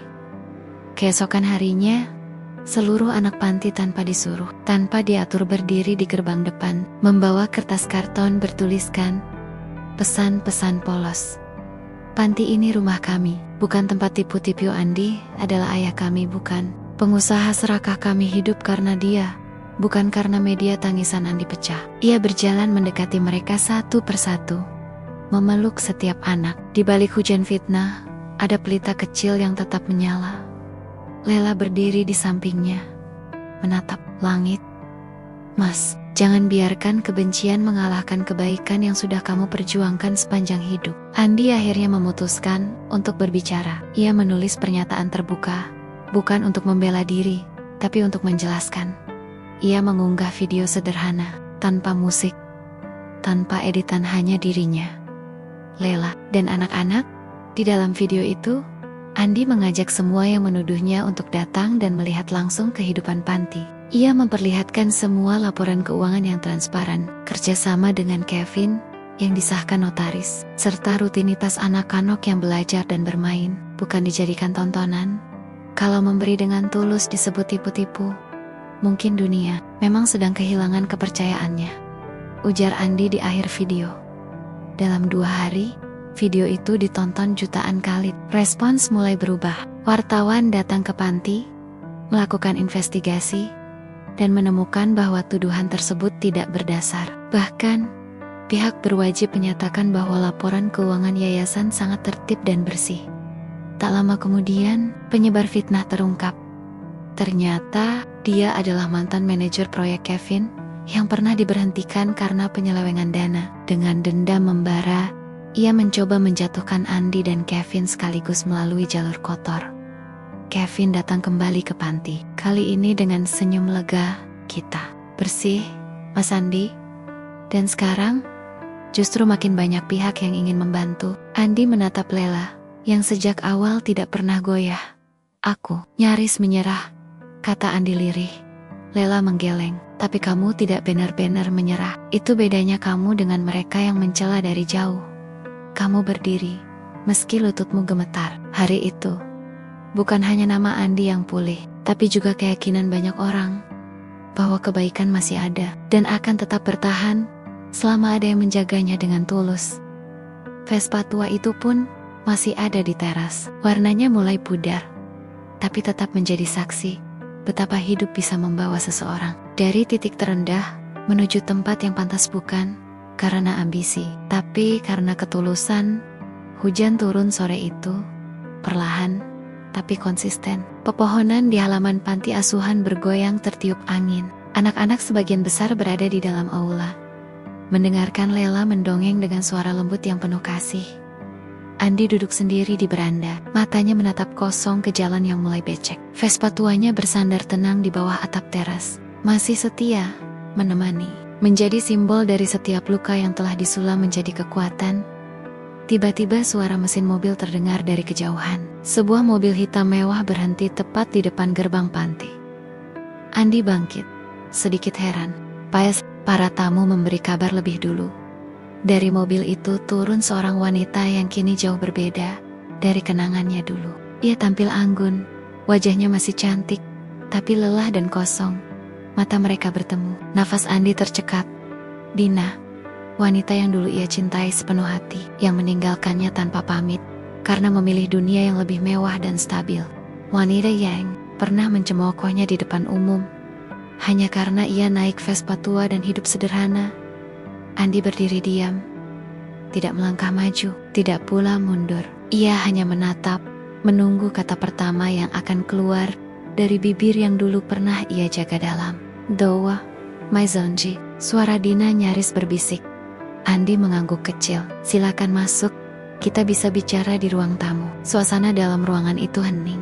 Keesokan harinya, seluruh anak panti tanpa disuruh, tanpa diatur berdiri di gerbang depan, membawa kertas karton bertuliskan pesan-pesan polos. "Panti ini rumah kami, bukan tempat tipu-tipu. Andi adalah ayah kami, bukan pengusaha serakah. Kami hidup karena dia, bukan karena media." Tangisan Andi pecah. Ia berjalan mendekati mereka satu persatu, memeluk setiap anak. Di balik hujan fitnah, ada pelita kecil yang tetap menyala. Lela berdiri di sampingnya, menatap langit. "Mas, jangan biarkan kebencian mengalahkan kebaikan yang sudah kamu perjuangkan sepanjang hidup." Andi akhirnya memutuskan untuk berbicara. Ia menulis pernyataan terbuka, bukan untuk membela diri, tapi untuk menjelaskan. Ia mengunggah video sederhana, tanpa musik, tanpa editan, hanya dirinya, Lela, dan anak-anak. Di dalam video itu, Andi mengajak semua yang menuduhnya untuk datang dan melihat langsung kehidupan panti. Ia memperlihatkan semua laporan keuangan yang transparan, kerjasama dengan Kevin yang disahkan notaris, serta rutinitas anak-anak yang belajar dan bermain, bukan dijadikan tontonan. Kalau memberi dengan tulus disebut tipu-tipu, mungkin dunia memang sedang kehilangan kepercayaannya, ujar Andi di akhir video. Dalam 2 hari, video itu ditonton jutaan kali. Respons mulai berubah. Wartawan datang ke panti, melakukan investigasi, dan menemukan bahwa tuduhan tersebut tidak berdasar. Bahkan, pihak berwajib menyatakan bahwa laporan keuangan yayasan sangat tertib dan bersih. Tak lama kemudian, penyebar fitnah terungkap. Ternyata, dia adalah mantan manajer proyek Kevin yang pernah diberhentikan karena penyelewengan dana. Dengan dendam membara, ia mencoba menjatuhkan Andi dan Kevin sekaligus melalui jalur kotor. Kevin datang kembali ke panti, kali ini dengan senyum lega. "Kita bersih, Mas Andi." Dan sekarang, justru makin banyak pihak yang ingin membantu. Andi menatap Lela, yang sejak awal tidak pernah goyah. "Aku nyaris menyerah," kata Andi lirih. Lela menggeleng. "Tapi kamu tidak benar-benar menyerah. Itu bedanya kamu dengan mereka yang mencela dari jauh. Kamu berdiri, meski lututmu gemetar." Hari itu, bukan hanya nama Andi yang pulih, tapi juga keyakinan banyak orang bahwa kebaikan masih ada dan akan tetap bertahan selama ada yang menjaganya dengan tulus. Vespa tua itu pun masih ada di teras. Warnanya mulai pudar, tapi tetap menjadi saksi betapa hidup bisa membawa seseorang dari titik terendah menuju tempat yang pantas, bukan karena ambisi, tapi karena ketulusan. Hujan turun sore itu, perlahan tapi konsisten. Pepohonan di halaman panti asuhan bergoyang tertiup angin. Anak-anak sebagian besar berada di dalam aula, mendengarkan Lela mendongeng dengan suara lembut yang penuh kasih. Andi duduk sendiri di beranda, matanya menatap kosong ke jalan yang mulai becek. Vespa tuanya bersandar tenang di bawah atap teras, masih setia menemani, menjadi simbol dari setiap luka yang telah disulam menjadi kekuatan. Tiba-tiba suara mesin mobil terdengar dari kejauhan. Sebuah mobil hitam mewah berhenti tepat di depan gerbang panti. Andi bangkit, sedikit heran. Para tamu memberi kabar lebih dulu. Dari mobil itu turun seorang wanita yang kini jauh berbeda dari kenangannya dulu. Ia tampil anggun, wajahnya masih cantik, tapi lelah dan kosong. Mata mereka bertemu, nafas Andi tercekat. Dina, wanita yang dulu ia cintai sepenuh hati, yang meninggalkannya tanpa pamit, karena memilih dunia yang lebih mewah dan stabil. Wanita yang pernah mencemoohnya di depan umum, hanya karena ia naik Vespa tua dan hidup sederhana. Andi berdiri diam, tidak melangkah maju, tidak pula mundur. Ia hanya menatap, menunggu kata pertama yang akan keluar dari bibir yang dulu pernah ia jaga dalam. Doa, Maizonji, suara Dina nyaris berbisik. Andi mengangguk kecil. Silakan masuk, kita bisa bicara di ruang tamu. Suasana dalam ruangan itu hening.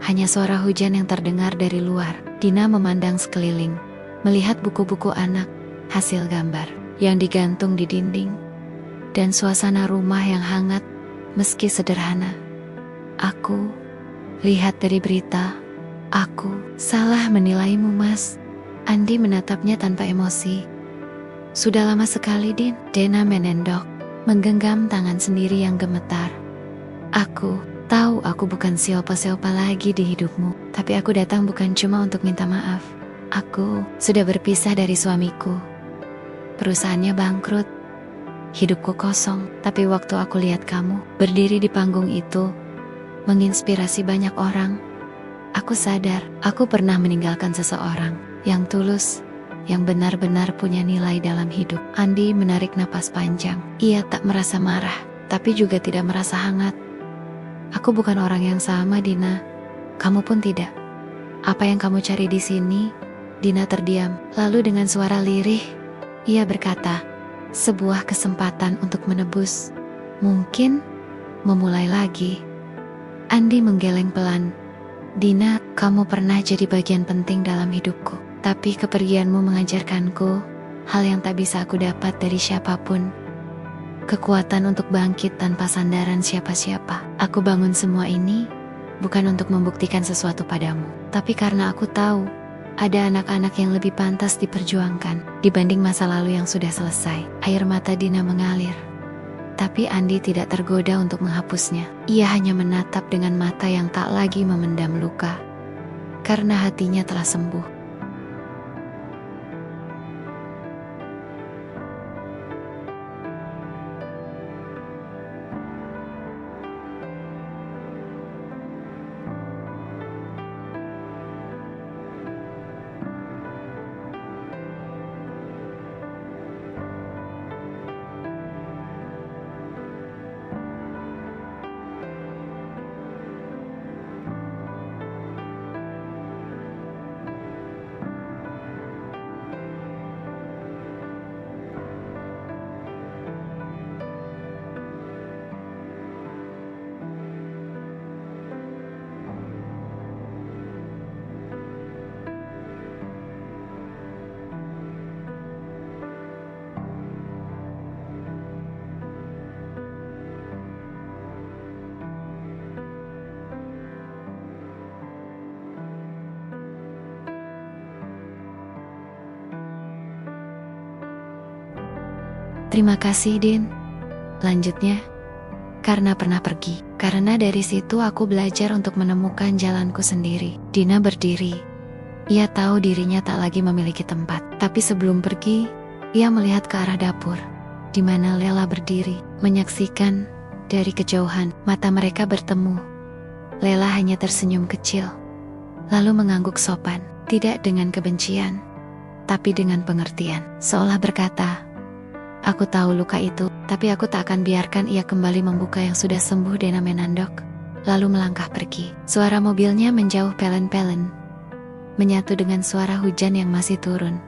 Hanya suara hujan yang terdengar dari luar. Dina memandang sekeliling, melihat buku-buku anak, hasil gambar yang digantung di dinding, dan suasana rumah yang hangat meski sederhana. Aku lihat dari berita, aku salah menilaimu, Mas. Andi menatapnya tanpa emosi. Sudah lama sekali, Din. Dina menendok, menggenggam tangan sendiri yang gemetar. Aku tahu aku bukan siapa-siapa lagi di hidupmu, tapi aku datang bukan cuma untuk minta maaf. Aku sudah berpisah dari suamiku. Perusahaannya bangkrut. Hidupku kosong, tapi waktu aku lihat kamu berdiri di panggung itu, menginspirasi banyak orang, aku sadar aku pernah meninggalkan seseorang yang tulus, yang benar-benar punya nilai dalam hidup. Andi menarik napas panjang. Ia tak merasa marah, tapi juga tidak merasa hangat. Aku bukan orang yang sama, Dina. Kamu pun tidak. Apa yang kamu cari di sini? Dina terdiam. Lalu dengan suara lirih, ia berkata, sebuah kesempatan untuk menebus. Mungkin memulai lagi. Andi menggeleng pelan. Dina, kamu pernah jadi bagian penting dalam hidupku. Tapi kepergianmu mengajarkanku hal yang tak bisa aku dapat dari siapapun. Kekuatan untuk bangkit tanpa sandaran siapa-siapa. Aku bangun semua ini bukan untuk membuktikan sesuatu padamu, tapi karena aku tahu ada anak-anak yang lebih pantas diperjuangkan dibanding masa lalu yang sudah selesai. Air mata Dina mengalir, tapi Andi tidak tergoda untuk menghapusnya. Ia hanya menatap dengan mata yang tak lagi memendam luka, karena hatinya telah sembuh. Terima kasih, Din. Lanjutnya, karena pernah pergi. Karena dari situ aku belajar untuk menemukan jalanku sendiri. Dina berdiri. Ia tahu dirinya tak lagi memiliki tempat. Tapi sebelum pergi, ia melihat ke arah dapur, di mana Lela berdiri, menyaksikan dari kejauhan. Mata mereka bertemu. Lela hanya tersenyum kecil, lalu mengangguk sopan, tidak dengan kebencian, tapi dengan pengertian. Seolah berkata, aku tahu luka itu, tapi aku tak akan biarkan ia kembali membuka yang sudah sembuh. Dina menandok, lalu melangkah pergi. Suara mobilnya menjauh pelen-pelen, menyatu dengan suara hujan yang masih turun.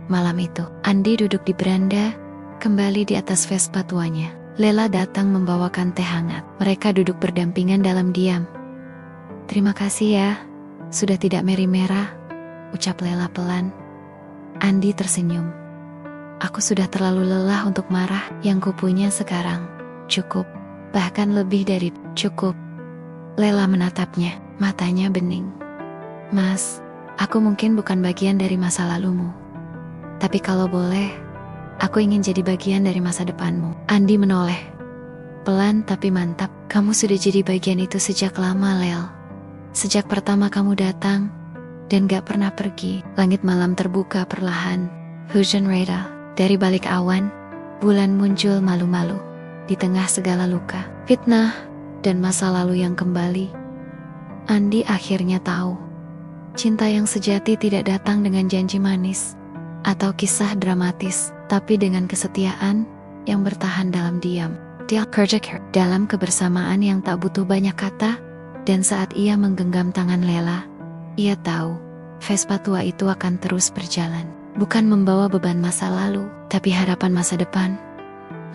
Malam itu, Andi duduk di beranda, kembali di atas Vespa tuanya. Lela datang membawakan teh hangat. Mereka duduk berdampingan dalam diam. Terima kasih ya, sudah tidak merah-merah, ucap Lela pelan. Andi tersenyum. Aku sudah terlalu lelah untuk marah. Yang kupunya sekarang cukup, bahkan lebih dari cukup. Lela menatapnya, matanya bening. Mas, aku mungkin bukan bagian dari masa lalumu, tapi kalau boleh, Aku ingin jadi bagian dari masa depanmu. Andi menoleh. Pelan tapi mantap. Kamu sudah jadi bagian itu sejak lama, Lel. Sejak pertama kamu datang dan gak pernah pergi. Langit malam terbuka perlahan. Hujan reda. Dari balik awan, bulan muncul malu-malu. Di tengah segala luka, fitnah, dan masa lalu yang kembali, Andi akhirnya tahu. Cinta yang sejati tidak datang dengan janji manis atau kisah dramatis, tapi dengan kesetiaan yang bertahan dalam diam. Dia kerja dalam kebersamaan yang tak butuh banyak kata, dan saat ia menggenggam tangan Lela, ia tahu Vespa tua itu akan terus berjalan. Bukan membawa beban masa lalu, tapi harapan masa depan.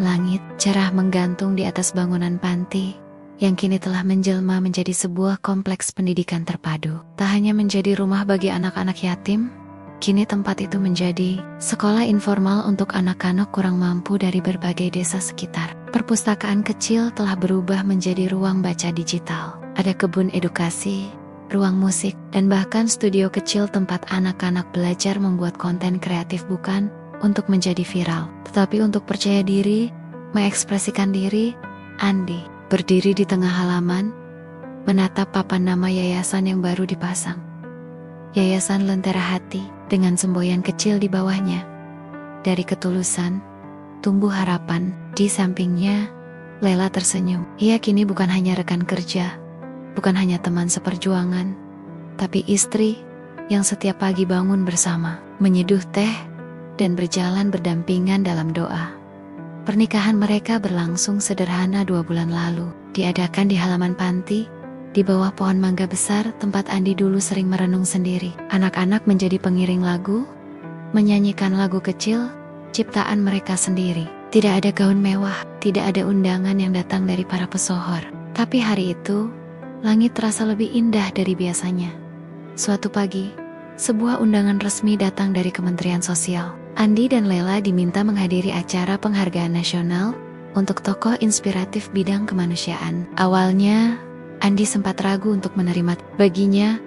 Langit cerah menggantung di atas bangunan panti, yang kini telah menjelma menjadi sebuah kompleks pendidikan terpadu. Tak hanya menjadi rumah bagi anak-anak yatim, kini tempat itu menjadi sekolah informal untuk anak-anak kurang mampu dari berbagai desa sekitar. Perpustakaan kecil telah berubah menjadi ruang baca digital. Ada kebun edukasi, ruang musik, dan bahkan studio kecil tempat anak-anak belajar membuat konten kreatif, bukan untuk menjadi viral, tetapi untuk percaya diri, mengekspresikan diri. Andi berdiri di tengah halaman, menatap papan nama yayasan yang baru dipasang. Yayasan Lentera Hati, dengan semboyan kecil di bawahnya. Dari ketulusan, tumbuh harapan. Di sampingnya, Lela tersenyum. Ia kini bukan hanya rekan kerja, bukan hanya teman seperjuangan, tapi istri yang setiap pagi bangun bersama, menyeduh teh, dan berjalan berdampingan dalam doa. Pernikahan mereka berlangsung sederhana 2 bulan lalu, diadakan di halaman panti, di bawah pohon mangga besar tempat Andi dulu sering merenung sendiri. Anak-anak menjadi pengiring lagu, menyanyikan lagu kecil, ciptaan mereka sendiri. Tidak ada gaun mewah, tidak ada undangan yang datang dari para pesohor. Tapi hari itu, langit terasa lebih indah dari biasanya. Suatu pagi, sebuah undangan resmi datang dari Kementerian Sosial. Andi dan Lela diminta menghadiri acara penghargaan nasional untuk tokoh inspiratif bidang kemanusiaan. Awalnya, Andi sempat ragu untuk menerima. Baginya,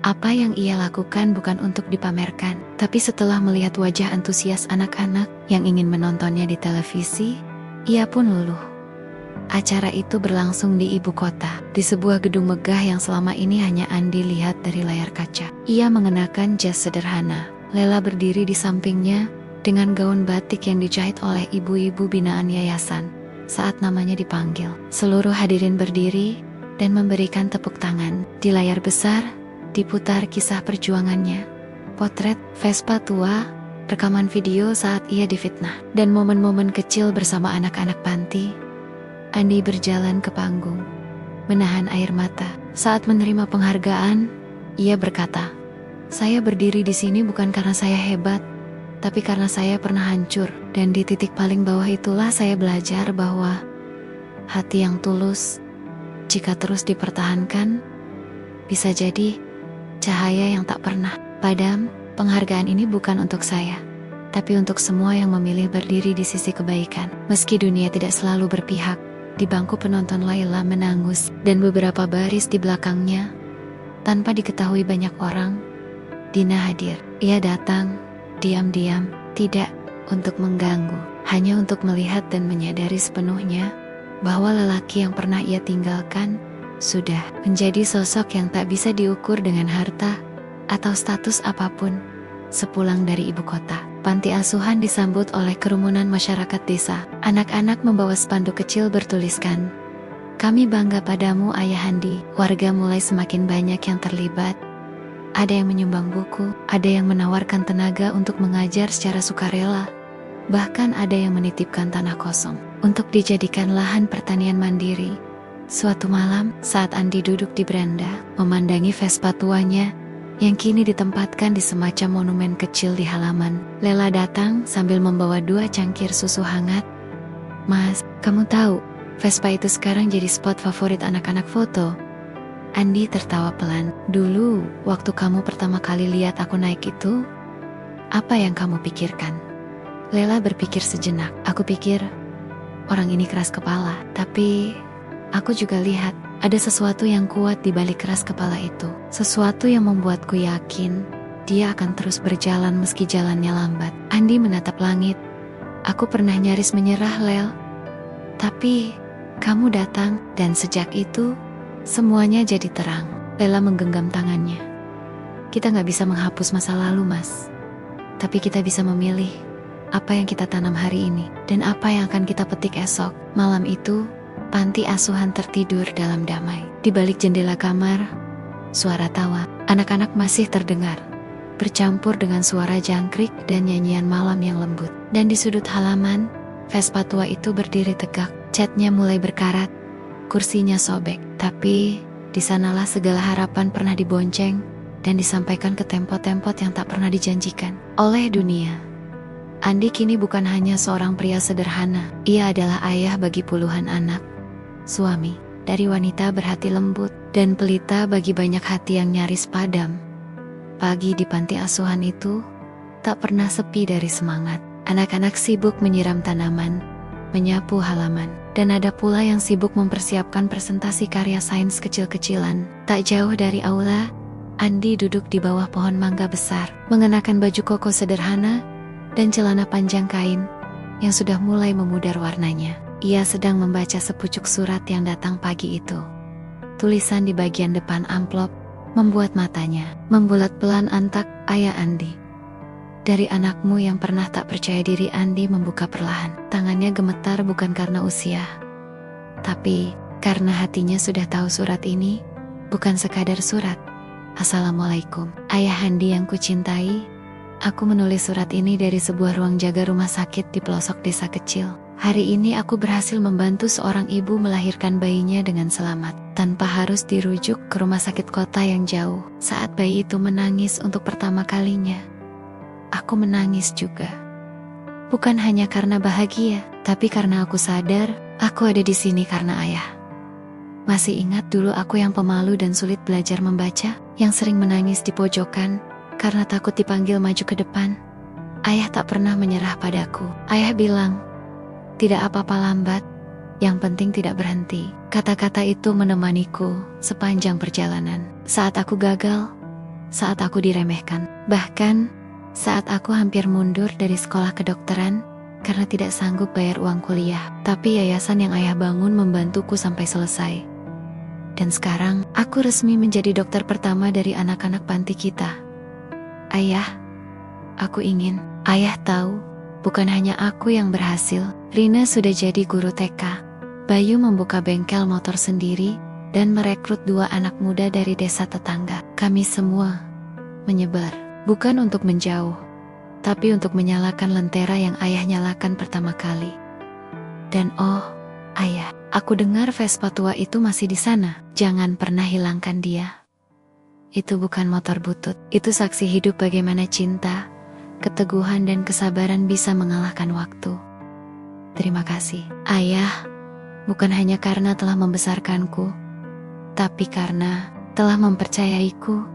apa yang ia lakukan bukan untuk dipamerkan. Tapi setelah melihat wajah antusias anak-anak yang ingin menontonnya di televisi, ia pun luluh. Acara itu berlangsung di ibu kota, di sebuah gedung megah yang selama ini hanya Andi lihat dari layar kaca. Ia mengenakan jas sederhana. Lela berdiri di sampingnya dengan gaun batik yang dijahit oleh ibu-ibu binaan yayasan. Saat namanya dipanggil, seluruh hadirin berdiri dan memberikan tepuk tangan. Di layar besar, diputar kisah perjuangannya, potret Vespa tua, rekaman video saat ia difitnah, dan momen-momen kecil bersama anak-anak panti. Andi berjalan ke panggung, menahan air mata. Saat menerima penghargaan, ia berkata, "Saya berdiri di sini bukan karena saya hebat, tapi karena saya pernah hancur. Dan di titik paling bawah itulah saya belajar bahwa hati yang tulus, jika terus dipertahankan, bisa jadi cahaya yang tak pernah padam." Penghargaan ini bukan untuk saya, tapi untuk semua yang memilih berdiri di sisi kebaikan. Meski dunia tidak selalu berpihak, di bangku penonton Laila menangus, dan beberapa baris di belakangnya, tanpa diketahui banyak orang, Dina hadir. Ia datang, diam-diam, tidak untuk mengganggu, hanya untuk melihat dan menyadari sepenuhnya bahwa lelaki yang pernah ia tinggalkan sudah menjadi sosok yang tak bisa diukur dengan harta atau status apapun. Sepulang dari ibu kota, panti asuhan disambut oleh kerumunan masyarakat desa. Anak-anak membawa spanduk kecil bertuliskan, "Kami bangga padamu, Ayah Andi." Warga mulai semakin banyak yang terlibat. Ada yang menyumbang buku, ada yang menawarkan tenaga untuk mengajar secara sukarela, bahkan ada yang menitipkan tanah kosong untuk dijadikan lahan pertanian mandiri. Suatu malam, saat Andi duduk di beranda, memandangi Vespa tuanya yang kini ditempatkan di semacam monumen kecil di halaman, Lela datang sambil membawa 2 cangkir susu hangat. "Mas, kamu tahu, Vespa itu sekarang jadi spot favorit anak-anak foto." Andi tertawa pelan. "Dulu, waktu kamu pertama kali lihat aku naik itu, apa yang kamu pikirkan?" Lela berpikir sejenak. "Aku pikir, orang ini keras kepala, tapi aku juga lihat ada sesuatu yang kuat di balik keras kepala itu. Sesuatu yang membuatku yakin dia akan terus berjalan meski jalannya lambat." Andi menatap langit, Aku pernah nyaris menyerah, Lel. Tapi kamu datang dan sejak itu semuanya jadi terang. Lela menggenggam tangannya. Kita gak bisa menghapus masa lalu, Mas. Tapi kita bisa memilih apa yang kita tanam hari ini dan apa yang akan kita petik esok. Malam itu, panti asuhan tertidur dalam damai. Di balik jendela kamar, suara tawa anak-anak masih terdengar, bercampur dengan suara jangkrik dan nyanyian malam yang lembut. Dan di sudut halaman, Vespa tua itu berdiri tegak. Catnya mulai berkarat, kursinya sobek. Tapi di sanalah segala harapan pernah dibonceng dan disampaikan ke tempot-tempot yang tak pernah dijanjikan oleh dunia. Andi kini bukan hanya seorang pria sederhana. Ia adalah ayah bagi puluhan anak, suami dari wanita berhati lembut, dan pelita bagi banyak hati yang nyaris padam. Pagi di panti asuhan itu tak pernah sepi dari semangat. Anak-anak sibuk menyiram tanaman, menyapu halaman, dan ada pula yang sibuk mempersiapkan presentasi karya sains kecil-kecilan. Tak jauh dari aula, Andi duduk di bawah pohon mangga besar, mengenakan baju koko sederhana dan celana panjang kain yang sudah mulai memudar warnanya. Ia sedang membaca sepucuk surat yang datang pagi itu. Tulisan di bagian depan amplop membuat matanya membulat pelan. Antak, ayah Andi. Dari anakmu yang pernah tak percaya diri. Andi membuka perlahan. Tangannya gemetar bukan karena usia, tapi karena hatinya sudah tahu surat ini bukan sekadar surat. Assalamualaikum, ayah Andi yang kucintai. Aku menulis surat ini dari sebuah ruang jaga rumah sakit di pelosok desa kecil. Hari ini aku berhasil membantu seorang ibu melahirkan bayinya dengan selamat, tanpa harus dirujuk ke rumah sakit kota yang jauh. Saat bayi itu menangis untuk pertama kalinya, aku menangis juga. Bukan hanya karena bahagia, tapi karena aku sadar aku ada di sini karena ayah. Masih ingat dulu aku yang pemalu dan sulit belajar membaca, yang sering menangis di pojokan karena takut dipanggil maju ke depan. Ayah tak pernah menyerah padaku. Ayah bilang, tidak apa-apa lambat, yang penting tidak berhenti. Kata-kata itu menemaniku sepanjang perjalanan. Saat aku gagal, saat aku diremehkan, bahkan saat aku hampir mundur dari sekolah kedokteran karena tidak sanggup bayar uang kuliah. Tapi yayasan yang ayah bangun membantuku sampai selesai. Dan sekarang, aku resmi menjadi dokter pertama dari anak-anak panti kita. Ayah, aku ingin ayah tahu, bukan hanya aku yang berhasil. Rina sudah jadi guru TK, Bayu membuka bengkel motor sendiri, dan merekrut 2 anak muda dari desa tetangga. Kami semua menyebar, bukan untuk menjauh, tapi untuk menyalakan lentera yang ayah nyalakan pertama kali. Dan oh, ayah, aku dengar Vespa tua itu masih di sana. Jangan pernah hilangkan dia. Itu bukan motor butut, itu saksi hidup bagaimana cinta, keteguhan dan kesabaran bisa mengalahkan waktu. Terima kasih, ayah, bukan hanya karena telah membesarkanku, tapi karena telah mempercayaiku.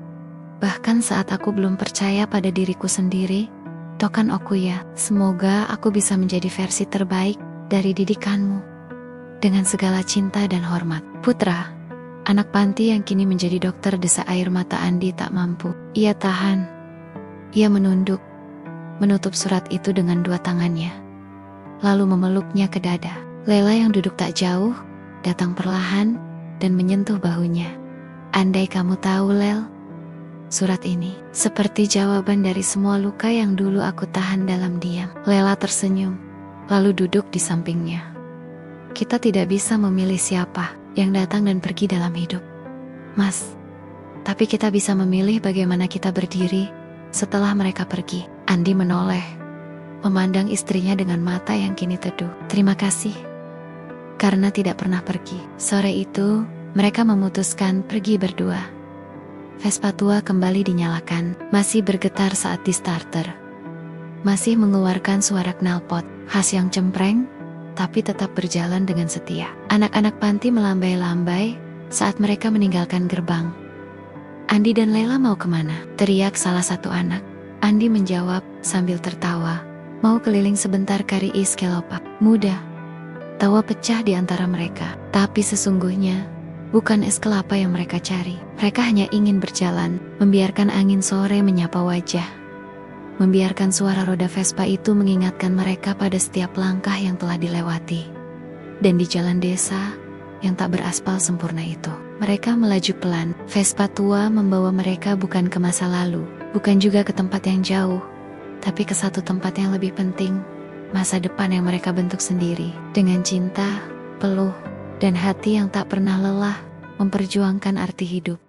Bahkan saat aku belum percaya pada diriku sendiri. Tokan Okuya, semoga aku bisa menjadi versi terbaik dari didikanmu. Dengan segala cinta dan hormat, Putra. Anak panti yang kini menjadi dokter. Desa air mata Andi tak mampu. Ia tahan. Ia menunduk, menutup surat itu dengan 2 tangannya, lalu memeluknya ke dada. Lela yang duduk tak jauh, datang perlahan dan menyentuh bahunya. Andai kamu tahu, Lel, surat ini seperti jawaban dari semua luka yang dulu aku tahan dalam diam. Lela tersenyum, lalu duduk di sampingnya. Kita tidak bisa memilih siapa yang datang dan pergi dalam hidup, Mas. Tapi kita bisa memilih bagaimana kita berdiri setelah mereka pergi. Andi menoleh, memandang istrinya dengan mata yang kini teduh. Terima kasih, karena tidak pernah pergi. Sore itu, mereka memutuskan pergi berdua. Vespa tua kembali dinyalakan, masih bergetar saat di starter. Masih mengeluarkan suara knalpot khas yang cempreng, tapi tetap berjalan dengan setia. Anak-anak panti melambai-lambai saat mereka meninggalkan gerbang. Andi dan Lela mau kemana? Teriak salah satu anak. Andi menjawab sambil tertawa, mau keliling sebentar cari es kelopak muda. Tawa pecah di antara mereka, tapi sesungguhnya bukan es kelapa yang mereka cari. Mereka hanya ingin berjalan, membiarkan angin sore menyapa wajah. membiarkan suara roda Vespa itu mengingatkan mereka pada setiap langkah yang telah dilewati. Dan di jalan desa yang tak beraspal sempurna itu, mereka melaju pelan. Vespa tua membawa mereka bukan ke masa lalu, bukan juga ke tempat yang jauh, tapi ke satu tempat yang lebih penting, masa depan yang mereka bentuk sendiri. Dengan cinta, peluh, dan hati yang tak pernah lelah memperjuangkan arti hidup.